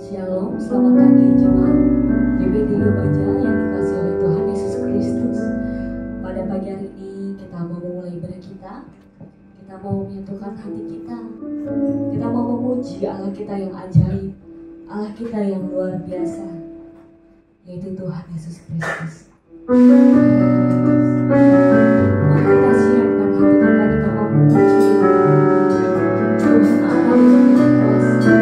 Shalom, selamat pagi jemaat GBD Yobaja yang dikasihi oleh Tuhan Yesus Kristus. Pada pagi hari ini kita mau memulai ibadah kita mau menyatukan hati kita mau memuji Allah kita yang ajaib, Allah kita yang luar biasa, yaitu Tuhan Yesus Kristus. Mari kita siapkan hati kita mau memuji Tuhan Allah yang kuasa.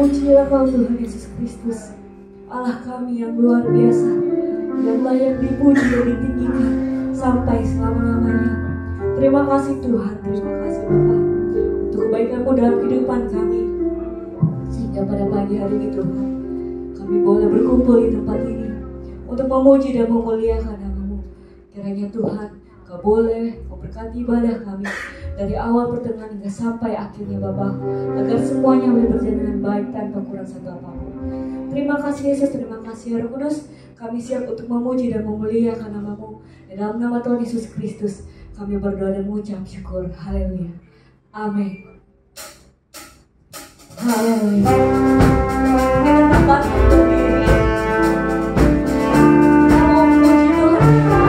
Terpujilah Kau Tuhan Yesus Kristus, Allah kami yang luar biasa, yang layak dipuji dan ditinggikan sampai selama-lamanya. Terima kasih Tuhan, terima kasih Bapa untuk kebaikan-Mu dalam kehidupan kami, sehingga pada pagi hari ini Tuhan kami boleh berkumpul di tempat ini untuk memuji dan memuliakan nama-Mu. Kiranya Tuhan Kau boleh memberkati ibadah kami dari awal pertengahan hingga sampai akhirnya Bapa, agar semuanya boleh berjalan dengan baik tanpa kurang satu apapun. Terima kasih Yesus, terima kasih Roh Kudus. Kami siap untuk memuji dan memuliakan nama-Mu. Dan dalam nama Tuhan Yesus Kristus kami berdoa dan mengucap syukur. Haleluya. Amin. Haleluya. Kita tempat berdiri. Kita mau memuji Tuhan kita.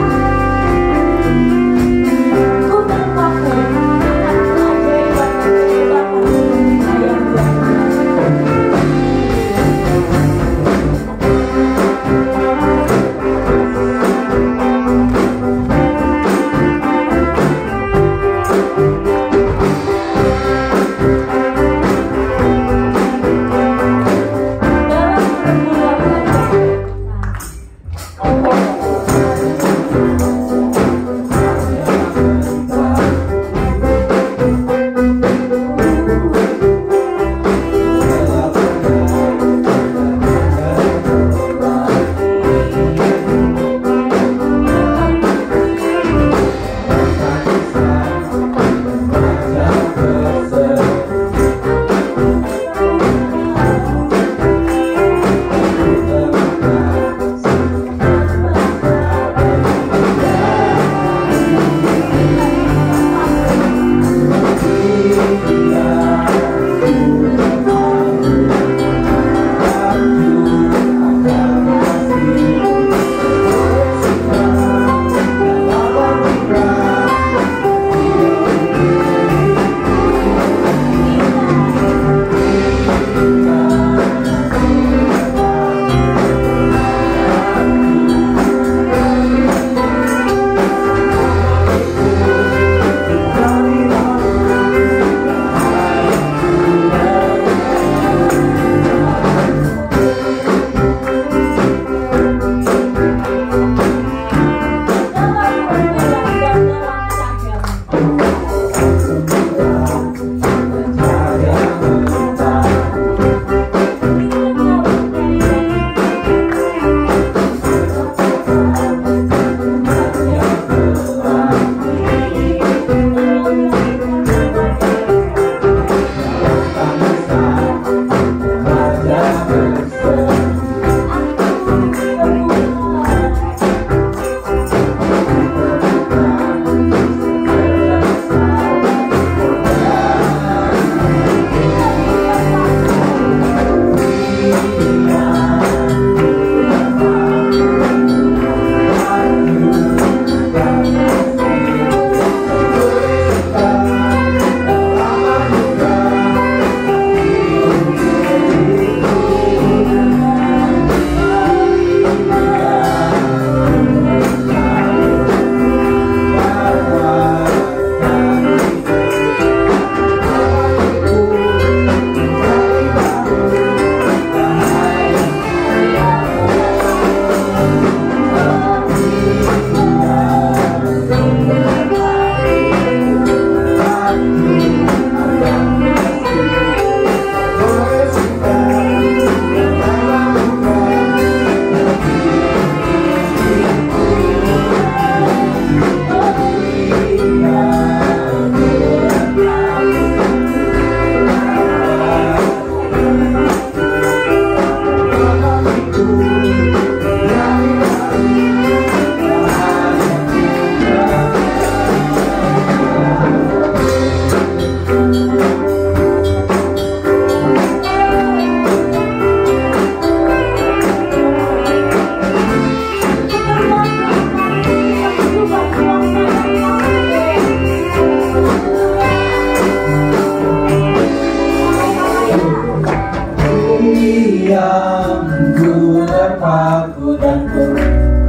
Ku terpaku akan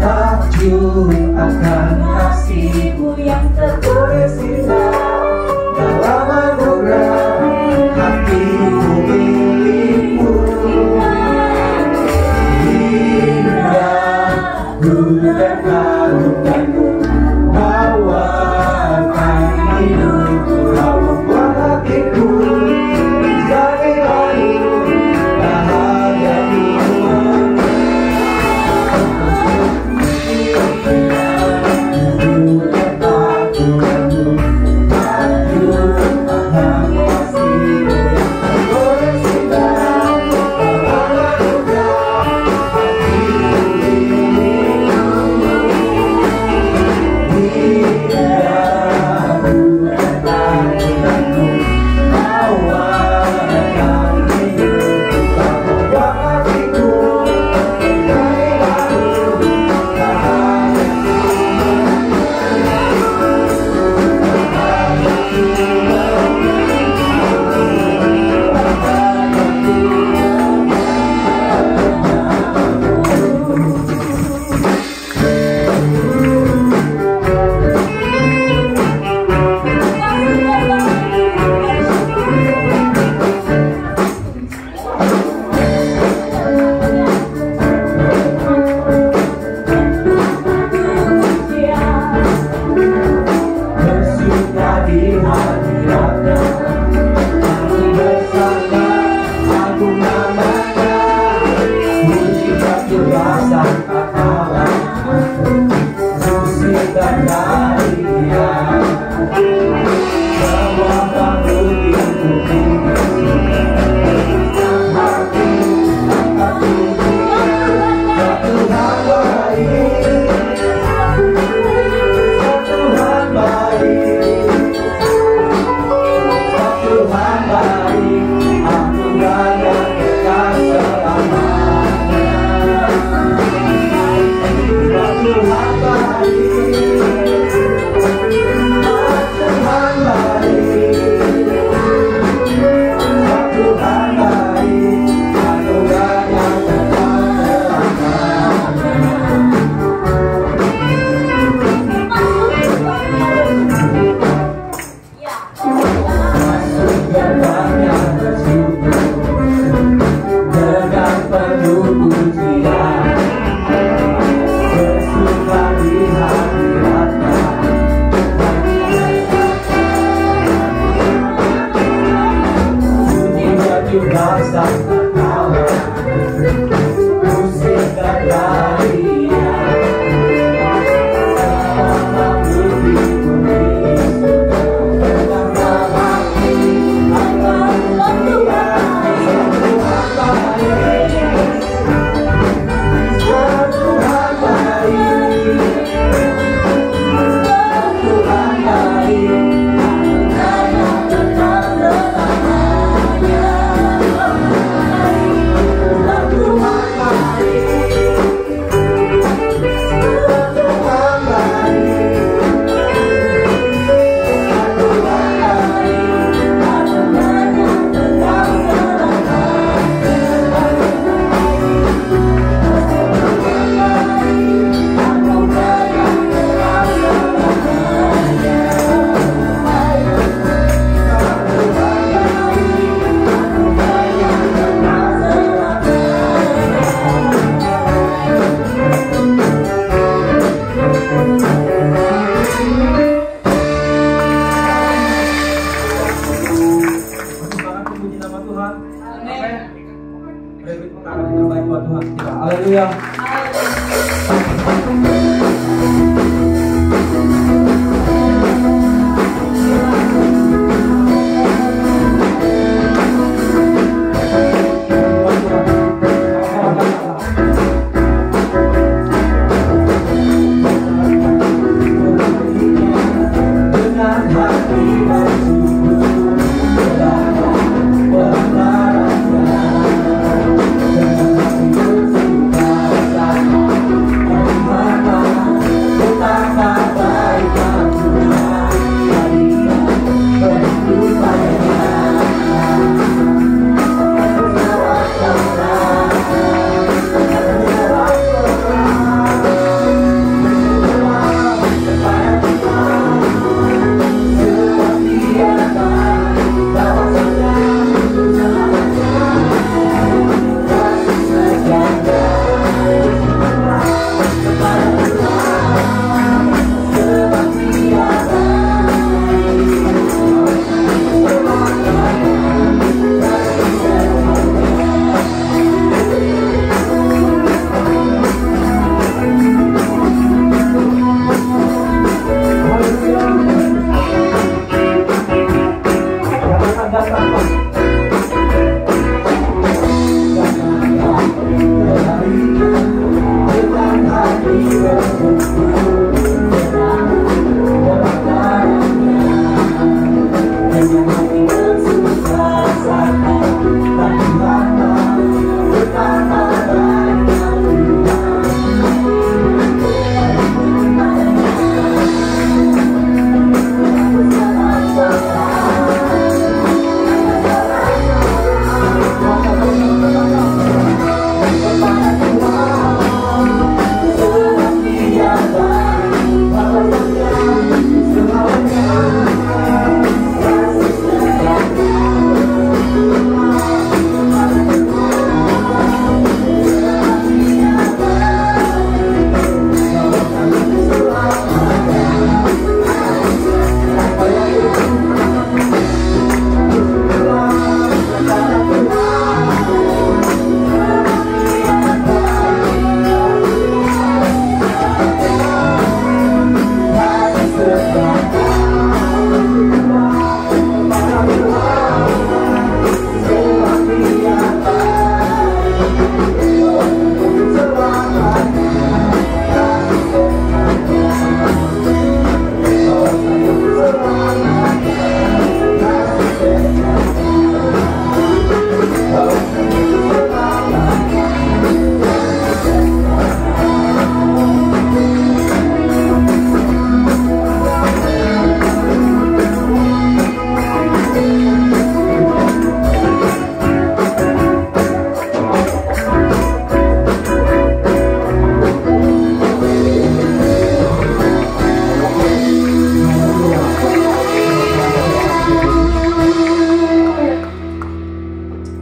keajaiban-keajaiban yang luar dalam anugerah hatiku milikmu.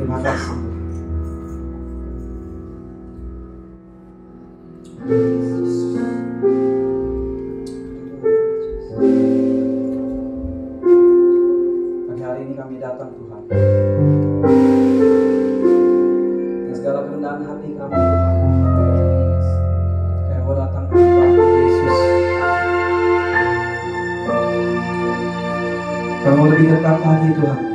Terima kasih. Pagi hari ini kami datang Tuhan, dan segala kerendahan hati kami Tuhan, kami mau datang kepada Yesus. Kami mau lebih dekat lagi Tuhan.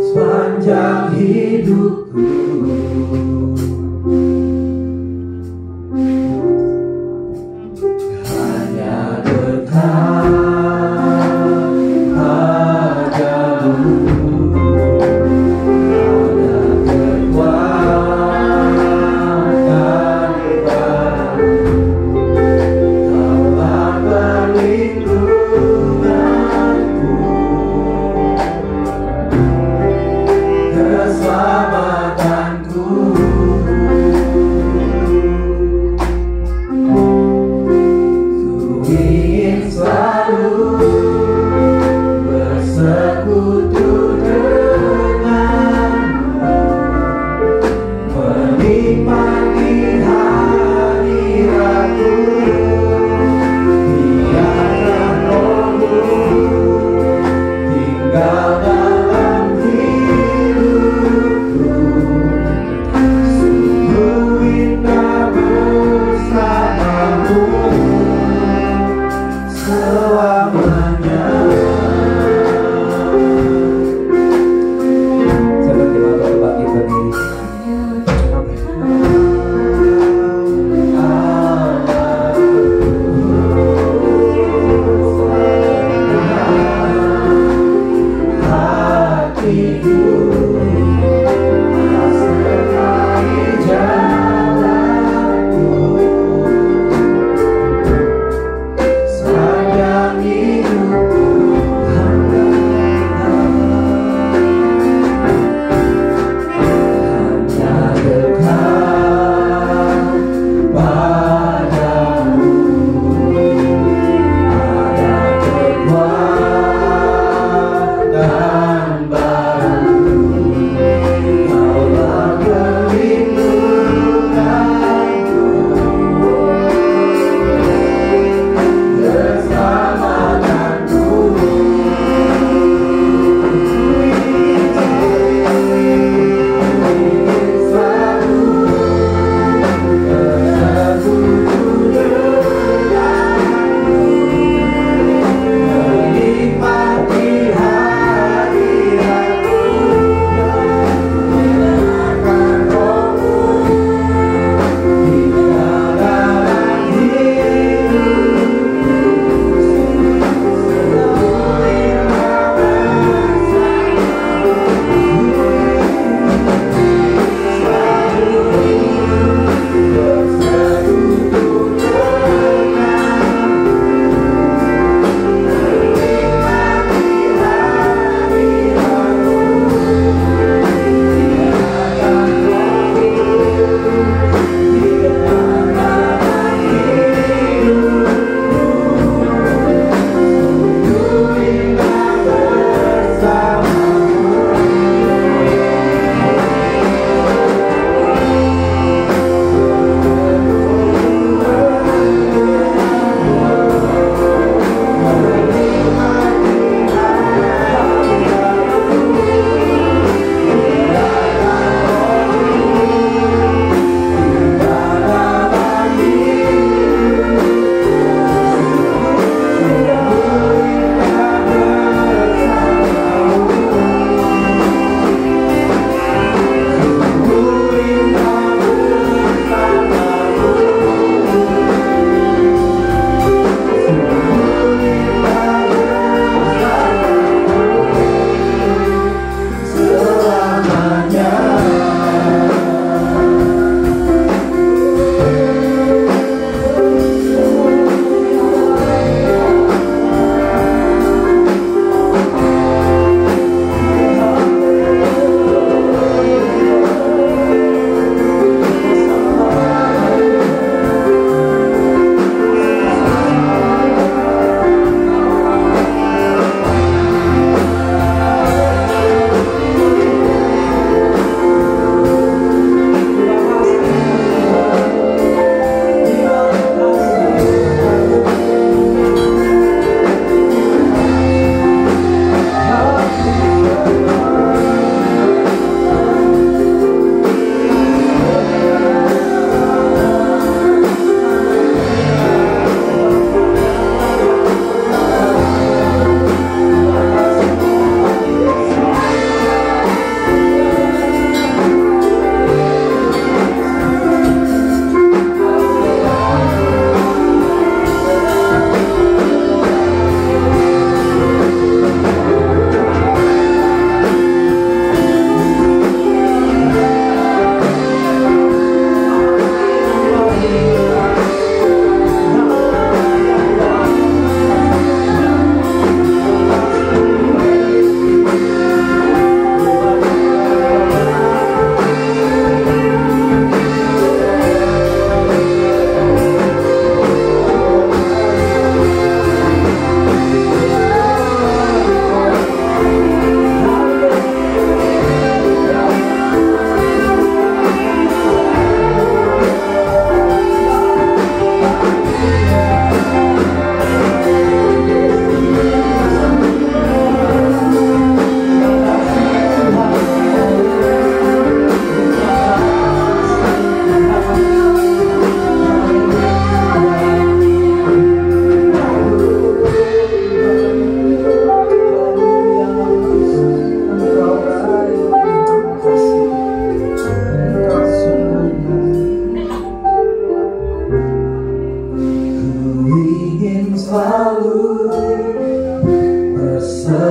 Sepanjang hidupku, hanya dekat padamu, ada kekuatan baru, tempat perlindunganku, keselamatanku.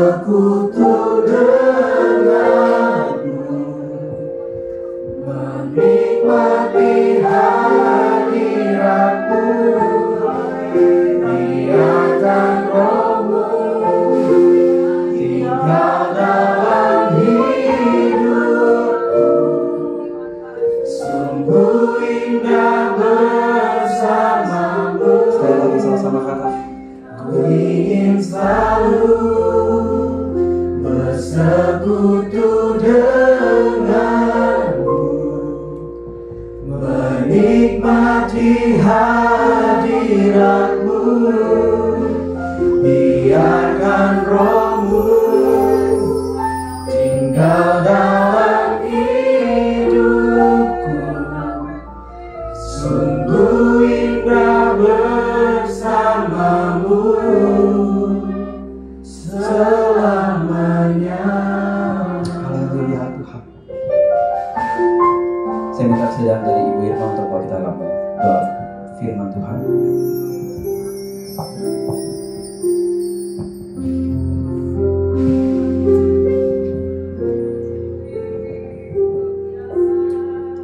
bersekutu denganmu, menikmati hadiratmu, biarkan rohmu tinggal dalam hidupku. Sungguh indah bersamamu. Sekali lagi sama-sama kata, ku ingin selalu bersekutu denganmu, menikmati hadiratmu, biarkan rohmu tinggal dalam hidupku. Sungguh indah bersamamu selamanya. Haleluya Tuhan. Saya minta kesediaan dari Ibu Irma untuk bawa kita dalam doa firman Tuhan.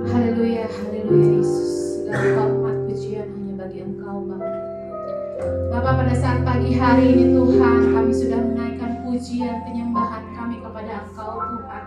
Haleluya, haleluya Yesus. Segala hormat pujian hanya bagi Engkau Bapa. Bapa, pada saat pagi hari ini Tuhan, kami sudah menaikkan pujian penyembahan kami kepada Engkau Tuhan.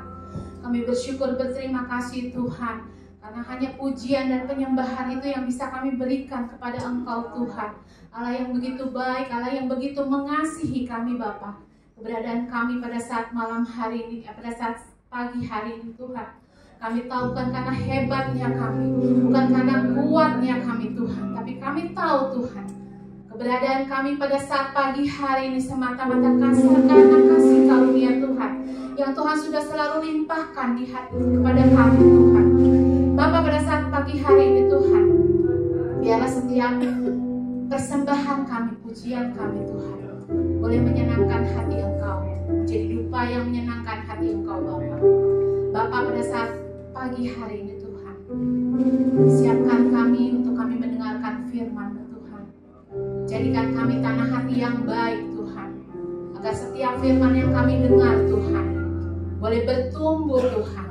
Kami bersyukur berterima kasih Tuhan, karena hanya pujian dan penyembahan itu yang bisa kami berikan kepada Engkau Tuhan. Allah yang begitu baik, Allah yang begitu mengasihi kami Bapa. Keberadaan kami pada saat malam hari ini, pada saat pagi hari ini Tuhan, kami tahu bukan karena hebatnya kami, bukan karena kuatnya kami Tuhan, tapi kami tahu Tuhan, keberadaan kami pada saat pagi hari ini semata-mata karena kasih karunia Tuhan yang Tuhan sudah selalu limpahkan di hati kepada kami Tuhan. Bapa, pada saat pagi hari ini Tuhan, biarlah setiap persembahan kami, pujian kami Tuhan, boleh menyenangkan hati Engkau, menjadi dupa yang menyenangkan hati Engkau Bapa. Bapa, pada saat pagi hari ini Tuhan, siapkan kami untuk kami mendengarkan firman-Mu Tuhan. Jadikan kami tanah hati yang baik Tuhan, agar setiap firman yang kami dengar Tuhan boleh bertumbuh Tuhan,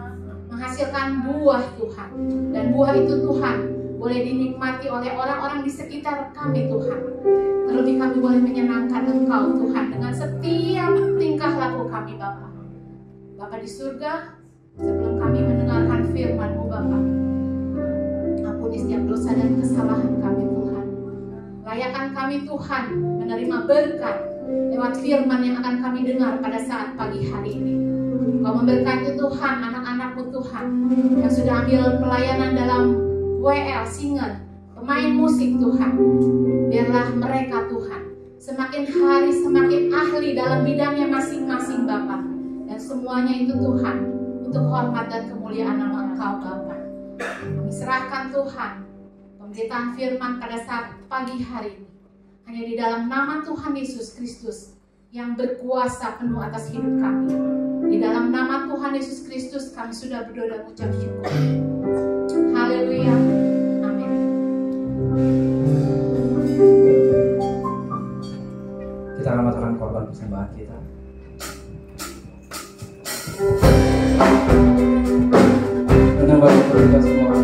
menghasilkan buah Tuhan, dan buah itu Tuhan boleh dinikmati oleh orang-orang di sekitar kami Tuhan. Terlebih kami boleh menyenangkan Engkau Tuhan dengan setiap tingkah laku kami Bapa. Bapa di surga, sebelum kami mendengarkan firman-Mu Bapa, ampuni setiap dosa dan kesalahan kami Tuhan. Layakan kami Tuhan menerima berkat lewat firman yang akan kami dengar pada saat pagi hari ini. Kau memberkati Tuhan anak-anak-Mu Tuhan yang sudah ambil pelayanan dalam WL, singer, pemain musik Tuhan. Biarlah mereka Tuhan semakin hari semakin ahli dalam bidangnya masing-masing Bapa. Dan semuanya itu Tuhan untuk hormat dan kemuliaan nama Engkau Bapa. Kami serahkan Tuhan pemberitaan firman pada saat pagi hari ini hanya di dalam nama Tuhan Yesus Kristus yang berkuasa penuh atas hidup kami. Di dalam nama Tuhan Yesus Kristus kami sudah berdoa dan ucap syukur. Haleluya. Amin. Kita akan mengatakan korban persembahan kita. Dengan bagi kita semua.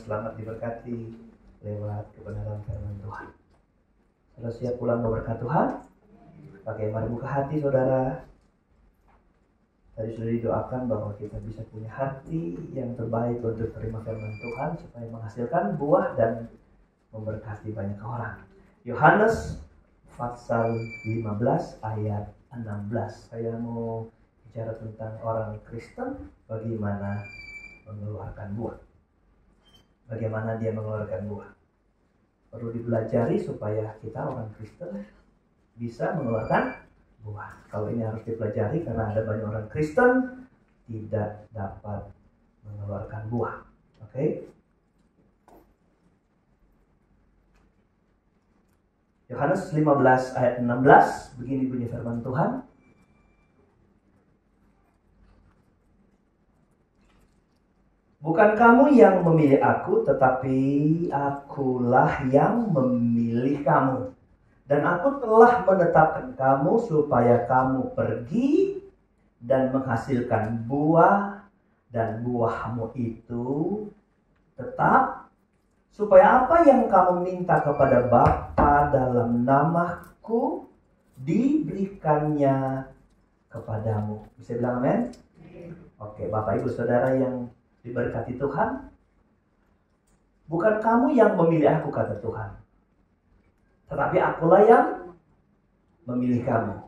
Selamat diberkati lewat kebenaran firman Tuhan. Sudah siap pulang berkat Tuhan? Pakai mari buka hati saudara. Tadi sudah didoakan bahwa kita bisa punya hati yang terbaik untuk terima firman Tuhan supaya menghasilkan buah dan memberkati banyak orang. Yohanes pasal 15 ayat 16. Saya mau bicara tentang orang Kristen, bagaimana mengeluarkan buah. Bagaimana dia mengeluarkan buah. Perlu dipelajari supaya kita orang Kristen bisa mengeluarkan buah. Kalau ini harus dipelajari karena ada banyak orang Kristen tidak dapat mengeluarkan buah. Oke? Yohanes 15 ayat 16, begini bunyi firman Tuhan. Bukan kamu yang memilih aku, tetapi akulah yang memilih kamu. Dan aku telah menetapkan kamu supaya kamu pergi dan menghasilkan buah, dan buahmu itu tetap, supaya apa yang kamu minta kepada Bapa dalam namaku diberikannya kepadamu. Bisa bilang amin? Oke, Bapak Ibu Saudara yang diberkati Tuhan, bukan kamu yang memilih aku, kata Tuhan, tetapi akulah yang memilih kamu.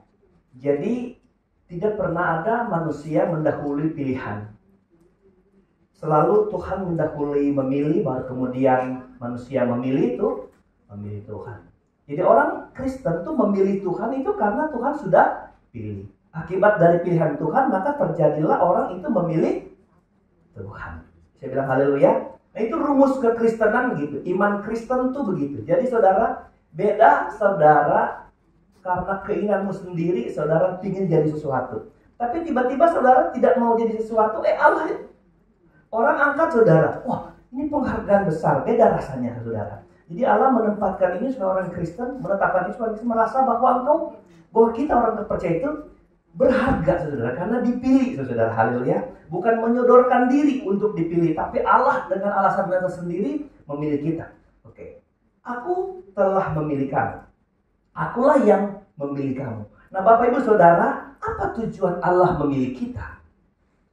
Jadi tidak pernah ada manusia mendahului pilihan. Selalu Tuhan mendahului memilih, baru kemudian manusia memilih Tuhan. Jadi orang Kristen tuh memilih Tuhan itu karena Tuhan sudah pilih. Akibat dari pilihan Tuhan, maka terjadilah orang itu memilih Tuhan. Saya bilang haleluya. Nah, itu rumus kekristenan gitu. Iman Kristen tuh begitu. Jadi saudara, beda saudara karena keinginanmu sendiri, saudara ingin jadi sesuatu. Tapi tiba-tiba saudara tidak mau jadi sesuatu, Allah, orang angkat saudara. Wah, Ini penghargaan besar, beda rasanya saudara. Jadi Allah menempatkan ini supaya orang Kristen, menetapkan ini supaya kita merasa bahwa kita orang percaya itu berharga saudara, karena dipilih saudara. Haleluya. Bukan menyodorkan diri untuk dipilih, tapi Allah dengan alasan tersendiri memilih kita. Oke. Aku telah memilih kamu. Akulah yang memilih kamu. Nah Bapak Ibu Saudara, apa tujuan Allah memilih kita?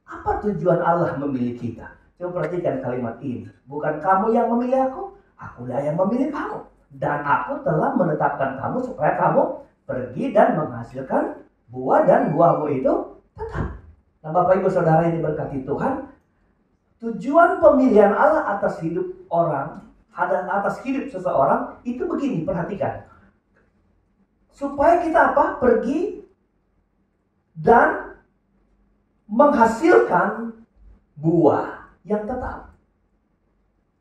Apa tujuan Allah memilih kita? Coba perhatikan kalimat ini. Bukan kamu yang memilih akulah yang memilih kamu. Dan aku telah menetapkan kamu supaya kamu pergi dan menghasilkan buah, dan buahmu itu tetap. Nah Bapak Ibu Saudara yang diberkati Tuhan, tujuan pemilihan Allah atas hidup orang, atas hidup seseorang itu begini, perhatikan. Supaya kita apa? Pergi dan menghasilkan buah yang tetap.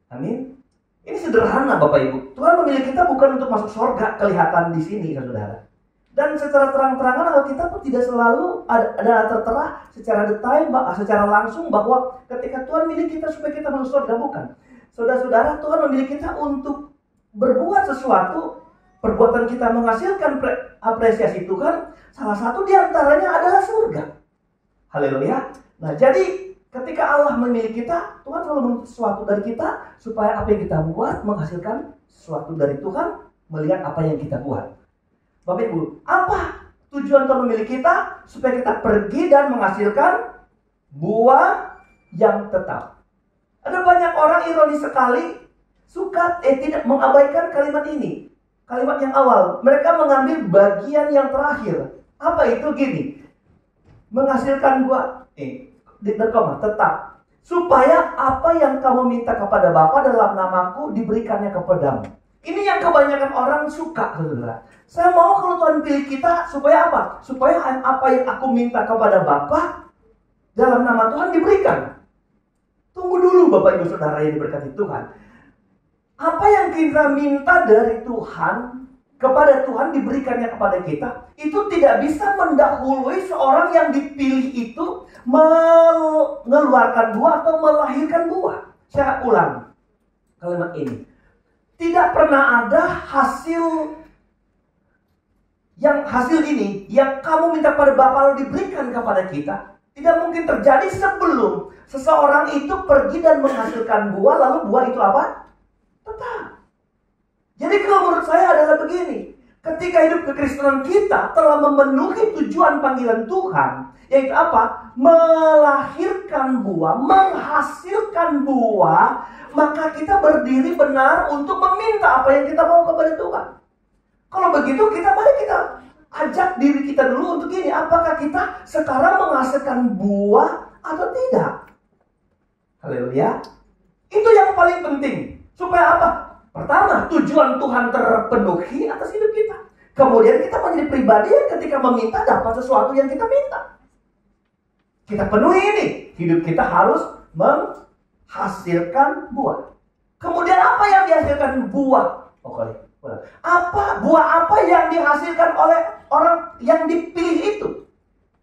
Amin. Ini sederhana Bapak Ibu. Tuhan memilih kita bukan untuk masuk surga, kelihatan di sini kan saudara. Dan secara terang-terangan Alkitab pun tidak selalu ada tertera secara detail, secara langsung bahwa ketika Tuhan memilih kita supaya kita masuk surga, bukan. Saudara-saudara, Tuhan memilih kita untuk berbuat sesuatu. Perbuatan kita menghasilkan apresiasi Tuhan. Salah satu diantaranya adalah surga. Haleluya. Nah jadi ketika Allah memilih kita, Tuhan selalu menuntut sesuatu dari kita supaya apa yang kita buat menghasilkan sesuatu dari Tuhan, melihat apa yang kita buat. Bapak Ibu, apa tujuan Tuhan memilih kita? Supaya kita pergi dan menghasilkan buah yang tetap. Ada banyak orang ironis sekali suka tidak mengabaikan kalimat ini. Kalimat yang awal, mereka mengambil bagian yang terakhir. Apa itu? Gini, menghasilkan buah tetap, supaya apa yang kamu minta kepada Bapa dalam namaku diberikannya kepadamu. Ini yang kebanyakan orang suka, saudara. Saya mau kalau Tuhan pilih kita supaya apa? Supaya apa yang aku minta kepada Bapa dalam nama Tuhan diberikan. Tunggu dulu Bapak Ibu Saudara yang diberkati Tuhan. Apa yang kita minta dari Tuhan kepada Tuhan diberikannya kepada kita, itu tidak bisa mendahului seorang yang dipilih itu mengeluarkan buah atau melahirkan buah. Saya ulang kalimat ini. Tidak pernah ada hasil ini yang kamu minta pada Bapa lalu diberikan kepada kita. Tidak mungkin terjadi sebelum seseorang itu pergi dan menghasilkan buah, lalu buah itu apa? Tetap. Jadi kalau menurut saya adalah begini. Ketika hidup kekristenan kita telah memenuhi tujuan panggilan Tuhan, yaitu apa? Melahirkan buah, menghasilkan buah, maka kita berdiri benar untuk meminta apa yang kita mau kepada Tuhan. Kalau begitu mari kita ajak diri kita dulu untuk ini. Apakah kita sekarang menghasilkan buah atau tidak? Haleluya. Itu yang paling penting. Supaya apa? Pertama, tujuan Tuhan terpenuhi atas hidup kita. Kemudian kita menjadi pribadi yang ketika meminta dapat sesuatu yang kita minta. Kita penuhi ini. Hidup kita harus menghasilkan buah. Kemudian apa yang dihasilkan buah? Buah apa yang dihasilkan oleh orang yang dipilih itu?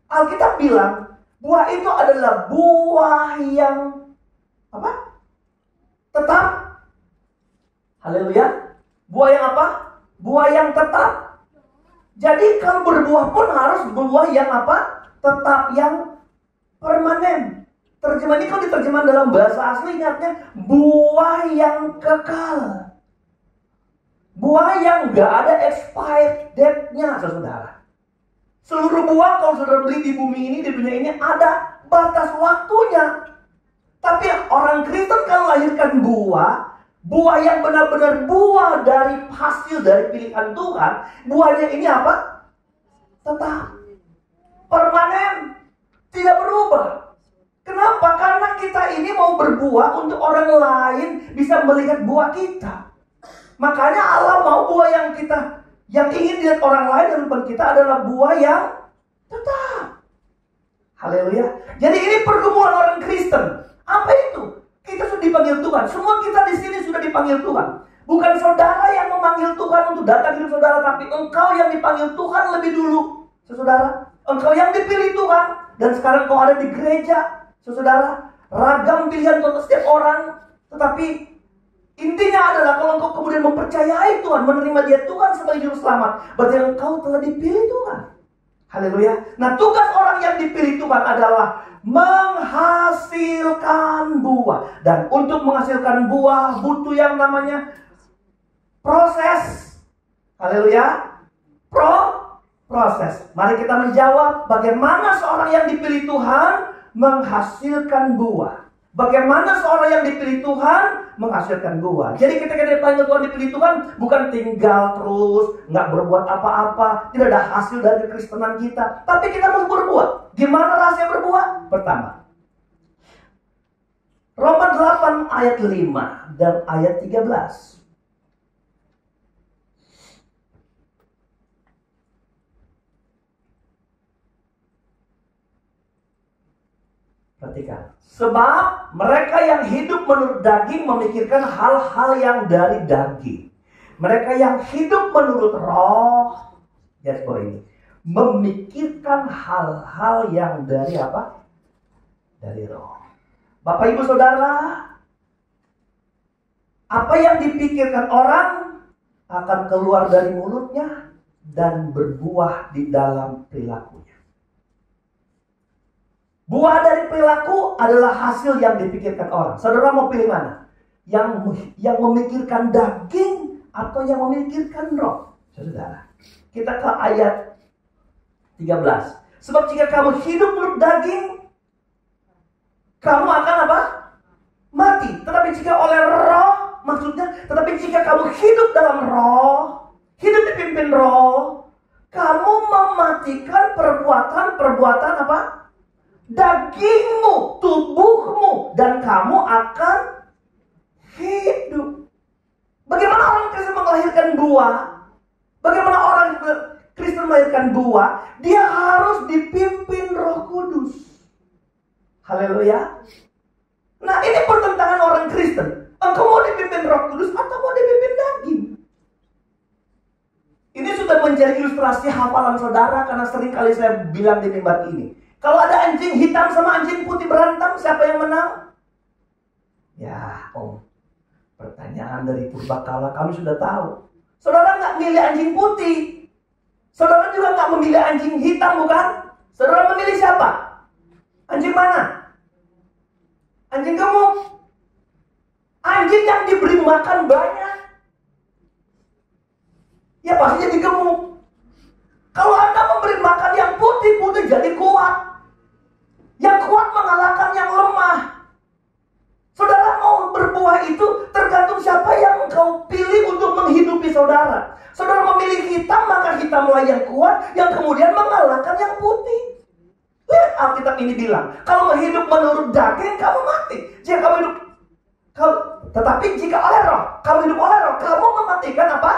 Alkitab bilang buah itu adalah buah yang apa? Tetap. Haleluya. Buah yang apa? Buah yang tetap. Jadi kalau berbuah pun harus buah yang apa? Tetap, yang permanen. Terjemahan ini kalau diterjemahkan dalam bahasa asli artinya buah yang kekal. Buah yang gak ada expired date-nya, saudara. Seluruh buah kalau saudara beli di bumi ini, di dunia ini ada batas waktunya. Tapi orang Kristen kan lahirkan buah yang benar-benar buah dari hasil dari pilihan Tuhan. Buahnya ini apa? Tetap. Permanen. Tidak berubah. Kenapa? Karena kita ini mau berbuah untuk orang lain bisa melihat buah kita. Makanya Allah mau buah yang ingin dilihat orang lain dan depan kita adalah buah yang tetap. Haleluya. Jadi ini pergumulan orang Kristen. Apa itu? Kita sudah dipanggil Tuhan. Semua kita di sini sudah dipanggil Tuhan. Bukan saudara yang memanggil Tuhan untuk datang hidup saudara, tapi engkau yang dipanggil Tuhan lebih dulu, saudara. Engkau yang dipilih Tuhan. Dan sekarang kau ada di gereja, saudara. Ragam pilihan untuk setiap orang Tetapi intinya adalah kalau engkau kemudian mempercayai Tuhan, menerima Dia Tuhan sebagai juru selamat, berarti engkau telah dipilih Tuhan. Haleluya. Nah, tugas orang yang dipilih Tuhan adalah menghasilkan buah. Dan untuk menghasilkan buah butuh yang namanya proses. Haleluya. Proses. Mari kita menjawab bagaimana seorang yang dipilih Tuhan menghasilkan buah. Bagaimana seorang yang dipilih Tuhan menghasilkan buah. Jadi ketika dia panggil Tuhan, dipilih Tuhan, bukan tinggal terus nggak berbuat apa-apa, tidak ada hasil dari kekristenan kita, tapi kita harus berbuat. Gimana rahasia berbuat? Pertama, Roma 8 ayat 5 dan ayat 13. Perhatikan. Sebab mereka yang hidup menurut daging memikirkan hal-hal yang dari daging. Mereka yang hidup menurut roh, lihat bawah ini, memikirkan hal-hal yang dari apa? Dari roh. Bapak Ibu Saudara, apa yang dipikirkan orang akan keluar dari mulutnya dan berbuah di dalam perilakunya. Buah dari perilaku adalah hasil yang dipikirkan orang. Saudara mau pilih mana? Yang memikirkan daging atau yang memikirkan roh? Saudara, kita ke ayat 13. Sebab jika kamu hidup menurut daging, kamu akan apa? Mati. Tetapi jika oleh roh, maksudnya, tetapi jika kamu hidup dalam roh, hidup dipimpin roh, kamu mematikan perbuatan apa? Dagingmu, tubuhmu, dan kamu akan hidup. Bagaimana orang Kristen melahirkan buah? Bagaimana orang Kristen melahirkan buah? Dia harus dipimpin Roh Kudus. Haleluya. Nah, ini pertentangan orang Kristen. Engkau mau dipimpin Roh Kudus atau mau dipimpin daging? Ini sudah menjadi ilustrasi hafalan saudara, karena sering kali saya bilang di mimbar ini. Kalau ada anjing hitam sama anjing putih berantem, siapa yang menang? Ya, pertanyaan dari purbakala kami sudah tahu. Saudara nggak milih anjing putih. Saudara juga nggak memilih anjing hitam, bukan? Saudara memilih siapa? Anjing mana? Anjing gemuk. Anjing yang diberi makan banyak, ya pasti jadi gemuk. Kalau Anda memberi makan yang putih-putih, jadi kuat. Yang kuat mengalahkan yang lemah. Saudara mau berbuah itu tergantung siapa yang engkau pilih untuk menghidupi saudara. Saudara memilih hitam, maka hitamlah yang kuat, yang kemudian mengalahkan yang putih. Lihat Alkitab ini bilang, kalau hidup menurut daging, kamu mati. Jika kamu hidup, tetapi jika oleh roh, kamu hidup oleh roh, kamu mematikan apa?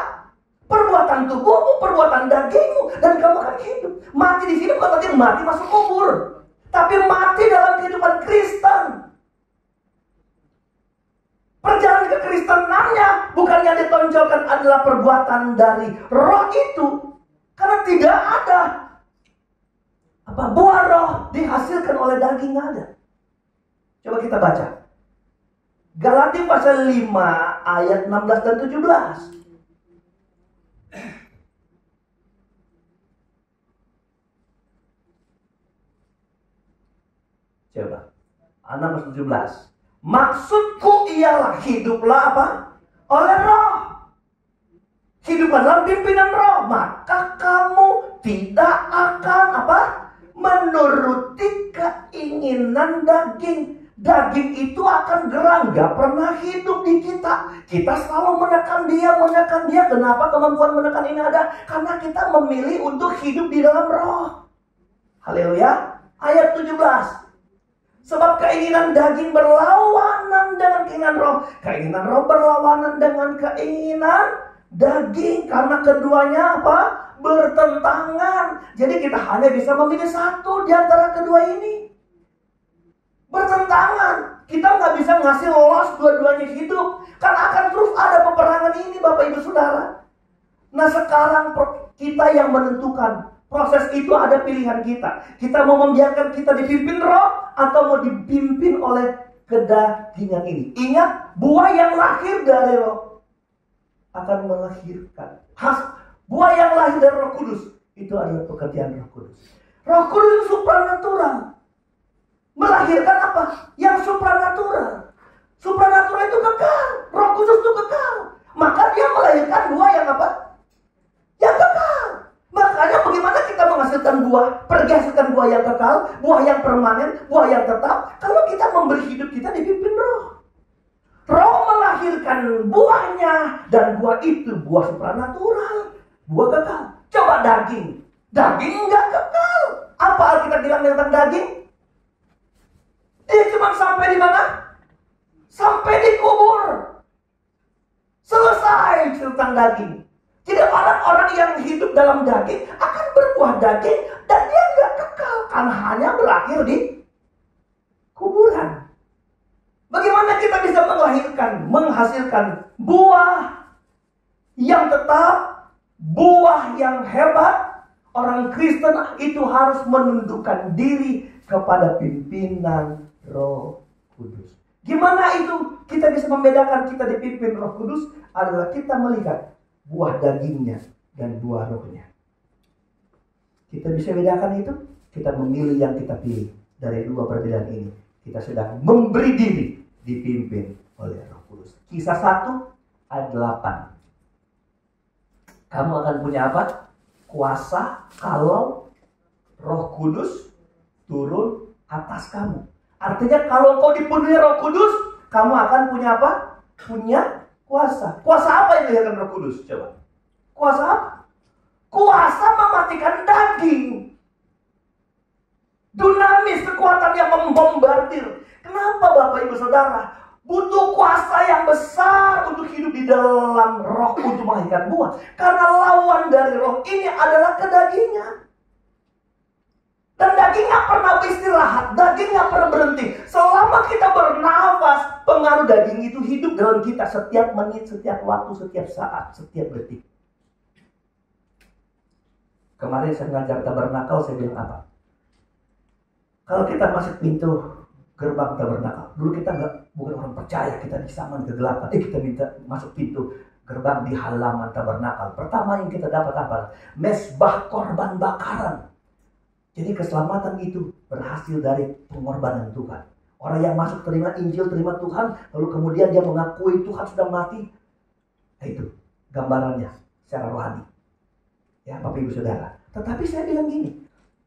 Perbuatan tubuhmu, perbuatan dagingmu, dan kamu akan hidup. Mati di sini bukan berarti mati masuk kubur, tapi mati dalam kehidupan Kristen. Perjalanan kekristenannya bukan yang ditonjolkan adalah perbuatan dari roh itu, karena tidak ada buah roh dihasilkan oleh daging, ada. Coba kita baca Galatia pasal 5 ayat 16 dan 17. Coba 16-17. Maksudku ialah hiduplah apa? Oleh roh. Hiduplah dalam pimpinan roh, maka kamu tidak akan apa? Menuruti keinginan daging. Daging itu akan gerang, gak pernah hidup di kita. Kita selalu menekan dia. Kenapa kemampuan menekan ini ada? Karena kita memilih untuk hidup di dalam roh. Haleluya. Ayat 17. Sebab keinginan daging berlawanan dengan keinginan roh. Keinginan roh berlawanan dengan keinginan daging. Karena keduanya apa? Bertentangan. Jadi kita hanya bisa memilih satu di antara kedua ini. Bertentangan. Kita nggak bisa ngasih lolos dua-duanya hidup. Karena akan terus ada peperangan ini, Bapak Ibu Saudara. Nah, sekarang kita yang menentukan. Proses itu ada pilihan kita. Kita mau membiarkan kita dipimpin roh atau mau dipimpin oleh kedagingan ini. Ingat, buah yang lahir dari roh akan melahirkan. Buah yang lahir dari Roh Kudus itu adalah pekerjaan Roh Kudus. Roh Kudus itu supranatural. Melahirkan apa? Yang supranatural. Supranatural itu kekal. Roh Kudus itu kekal. Maka dia melahirkan buah yang apa? Yang kekal. Makanya bagaimana kita menghasilkan buah? Pergi hasilkan buah yang kekal, buah yang permanen, buah yang tetap. Kalau kita memberi hidup kita dipimpin Roh. Roh melahirkan buahnya. Dan buah itu buah supranatural. Buah kekal. Coba daging. Daging enggak kekal. Apa Alkitab bilang tentang daging? Dia cuma sampai di mana? Sampai dikubur. Selesai tentang daging. Jadi orang-orang yang hidup dalam daging akan berbuah daging dan dia nggak kekal karena hanya berakhir di kuburan. Bagaimana kita bisa menghasilkan buah yang tetap, buah yang hebat? Orang Kristen itu harus menundukkan diri kepada pimpinan Roh Kudus. Gimana itu kita bisa membedakan kita dipimpin Roh Kudus? Adalah kita melihat buah dagingnya dan buah rohnya. Kita bisa bedakan itu. Kita memilih yang kita pilih. Dari dua perbedaan ini kita sedang memberi diri dipimpin oleh Roh Kudus. Kisah 1 ayat 8. Kamu akan punya apa? Kuasa kalau Roh Kudus turun atas kamu. Artinya kalau kau dipenuhi Roh Kudus, kamu akan punya apa? Punya kuasa. Kuasa apa yang dilahirkan Roh Kudus? Coba. Kuasa apa? Kuasa mematikan daging. Dunamis, kekuatan yang membombardir. Kenapa Bapak Ibu Saudara butuh kuasa yang besar untuk hidup di dalam roh untuk melahirkan buah? Karena lawan dari roh ini adalah kedagingan. Dan daging gak pernah beristirahat, daging gak pernah berhenti. Selama kita bernafas, pengaruh daging itu hidup dalam kita setiap menit, setiap waktu, setiap saat, setiap detik. Kemarin saya ngajar tabernakel, saya bilang apa? Kalau kita masuk pintu gerbang tabernakel, dulu kita bukan orang percaya, kita disaman kegelapan. Kita minta masuk pintu gerbang di halaman tabernakel. Pertama yang kita dapat apa? Mesbah korban bakaran. Jadi keselamatan itu berhasil dari pengorbanan Tuhan. Orang yang masuk terima Injil, terima Tuhan, lalu kemudian dia mengakui Tuhan sudah mati. Nah, itu gambarannya secara rohani. Ya, Bapak Ibu Saudara. Tetapi saya bilang gini,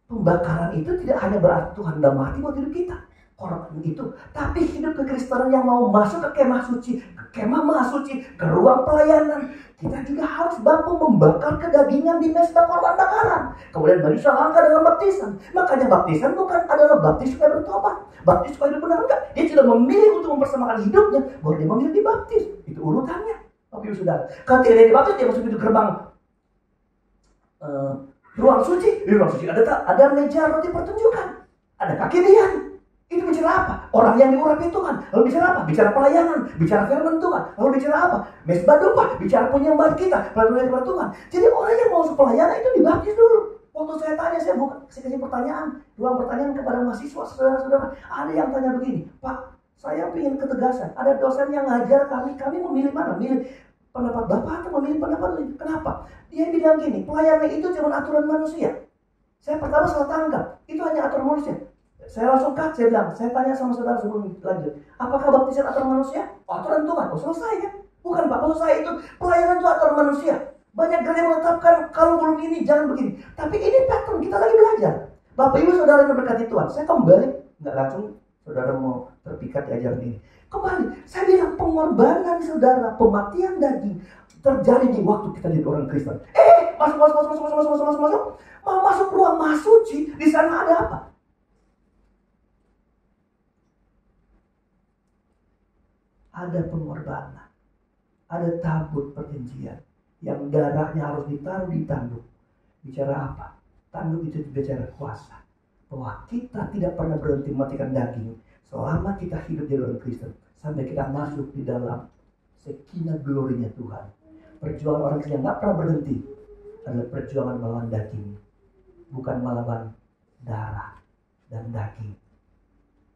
pembakaran itu tidak hanya berarti Tuhan sudah mati buat hidup kita. Korban itu, tapi hidup kekristenan yang mau masuk ke kemah suci, ke kemah maha suci, ke ruang pelayanan, kita juga harus mampu membakar kedagingan di mesbah korban bakaran. Kemudian bagi langkah dalam baptisan. Makanya baptisan bukan adalah baptis supaya bertobat, baptis supaya hidup benar, enggak. Dia sudah memilih untuk mempersamakan hidupnya, baru dia memilih dibaptis. Itu urutannya, Bapak Ibu Saudara. Kalau tidak ada dibaptis, dia masuk pintu gerbang ruang suci. Di ruang suci ada meja roti pertunjukan, ada kaki dian. Itu bicara apa? Orang yang diurapi Tuhan. Lalu bicara apa? Bicara pelayanan, bicara firman Tuhan. Lalu bicara apa? Mesbah domba, bicara penyembahan kita, pelayanan kepada Tuhan. Jadi orang yang mau masuk pelayanan itu dibaptis dulu. Waktu saya tanya, saya kasih pertanyaan, ruang pertanyaan kepada mahasiswa, saudara-saudara. Ada yang tanya begini, Pak, saya ingin ketegasan. Ada dosen yang ngajar kami memilih mana? Milih pendapat Bapak atau memilih pendapat lain? Kenapa? Dia bilang gini, pelayanan itu cuma aturan manusia. Saya pertama salah tanggap, itu hanya aturan manusia. Saya langsung saya bilang, saya tanya sama saudara sebelum lanjut, apakah baptisan aturan manusia? Aturan Tuhan. Oh, selesai kan? Bukan Pak, selesai itu pelayanan itu aturan manusia. Banyak gereja menetapkan kalau belum ini jangan begini. Tapi ini pattern, kita lagi belajar. Bapak Ibu Saudara yang berkati Tuhan, saya kembali nggak langsung saudara mau terpikat di ajaran ini. Kembali, saya bilang pengorbanan saudara, pematian daging terjadi di waktu kita jadi orang Kristen. Masuk ruang maha suci, di sana ada apa? Ada pengorbanan, ada tabut perjanjian yang darahnya harus ditaruh di tanduk. Bicara apa? Tanduk itu bicara kuasa. Bahwa kita tidak pernah berhenti mematikan daging selama kita hidup di dalam Kristen sampai kita masuk di dalam sekinah glorinya Tuhan. Perjuangan orang yang tidak pernah berhenti adalah perjuangan melawan daging, bukan melawan darah dan daging.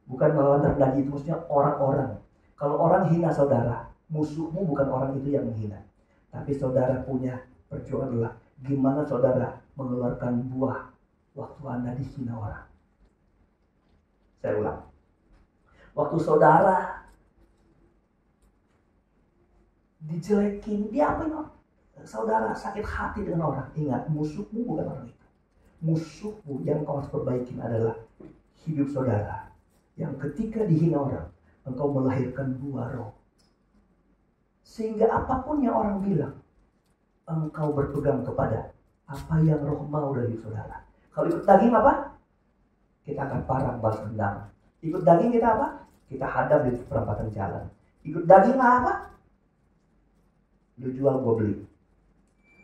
Bukan melawan darah daging, itu maksudnya orang-orang. Kalau orang hina saudara, musuhmu bukan orang itu yang menghina. Tapi saudara punya perjuangan adalah gimana saudara mengeluarkan buah waktu Anda dihina orang. Saya ulang. Waktu saudara dijelekin, diapain orang? Saudara sakit hati dengan orang. Ingat, musuhmu bukan orang itu. Musuhmu yang kau harus perbaikin adalah hidup saudara. Yang ketika dihina orang, engkau melahirkan buah roh. Sehingga apapun yang orang bilang, engkau berpegang kepada apa yang roh mau dari saudara. Kalau ikut daging apa? Kita akan parang balas dendam. Ikut daging kita apa? Kita hadap di perempatan jalan. Ikut daging apa? Lu jual, gua beli.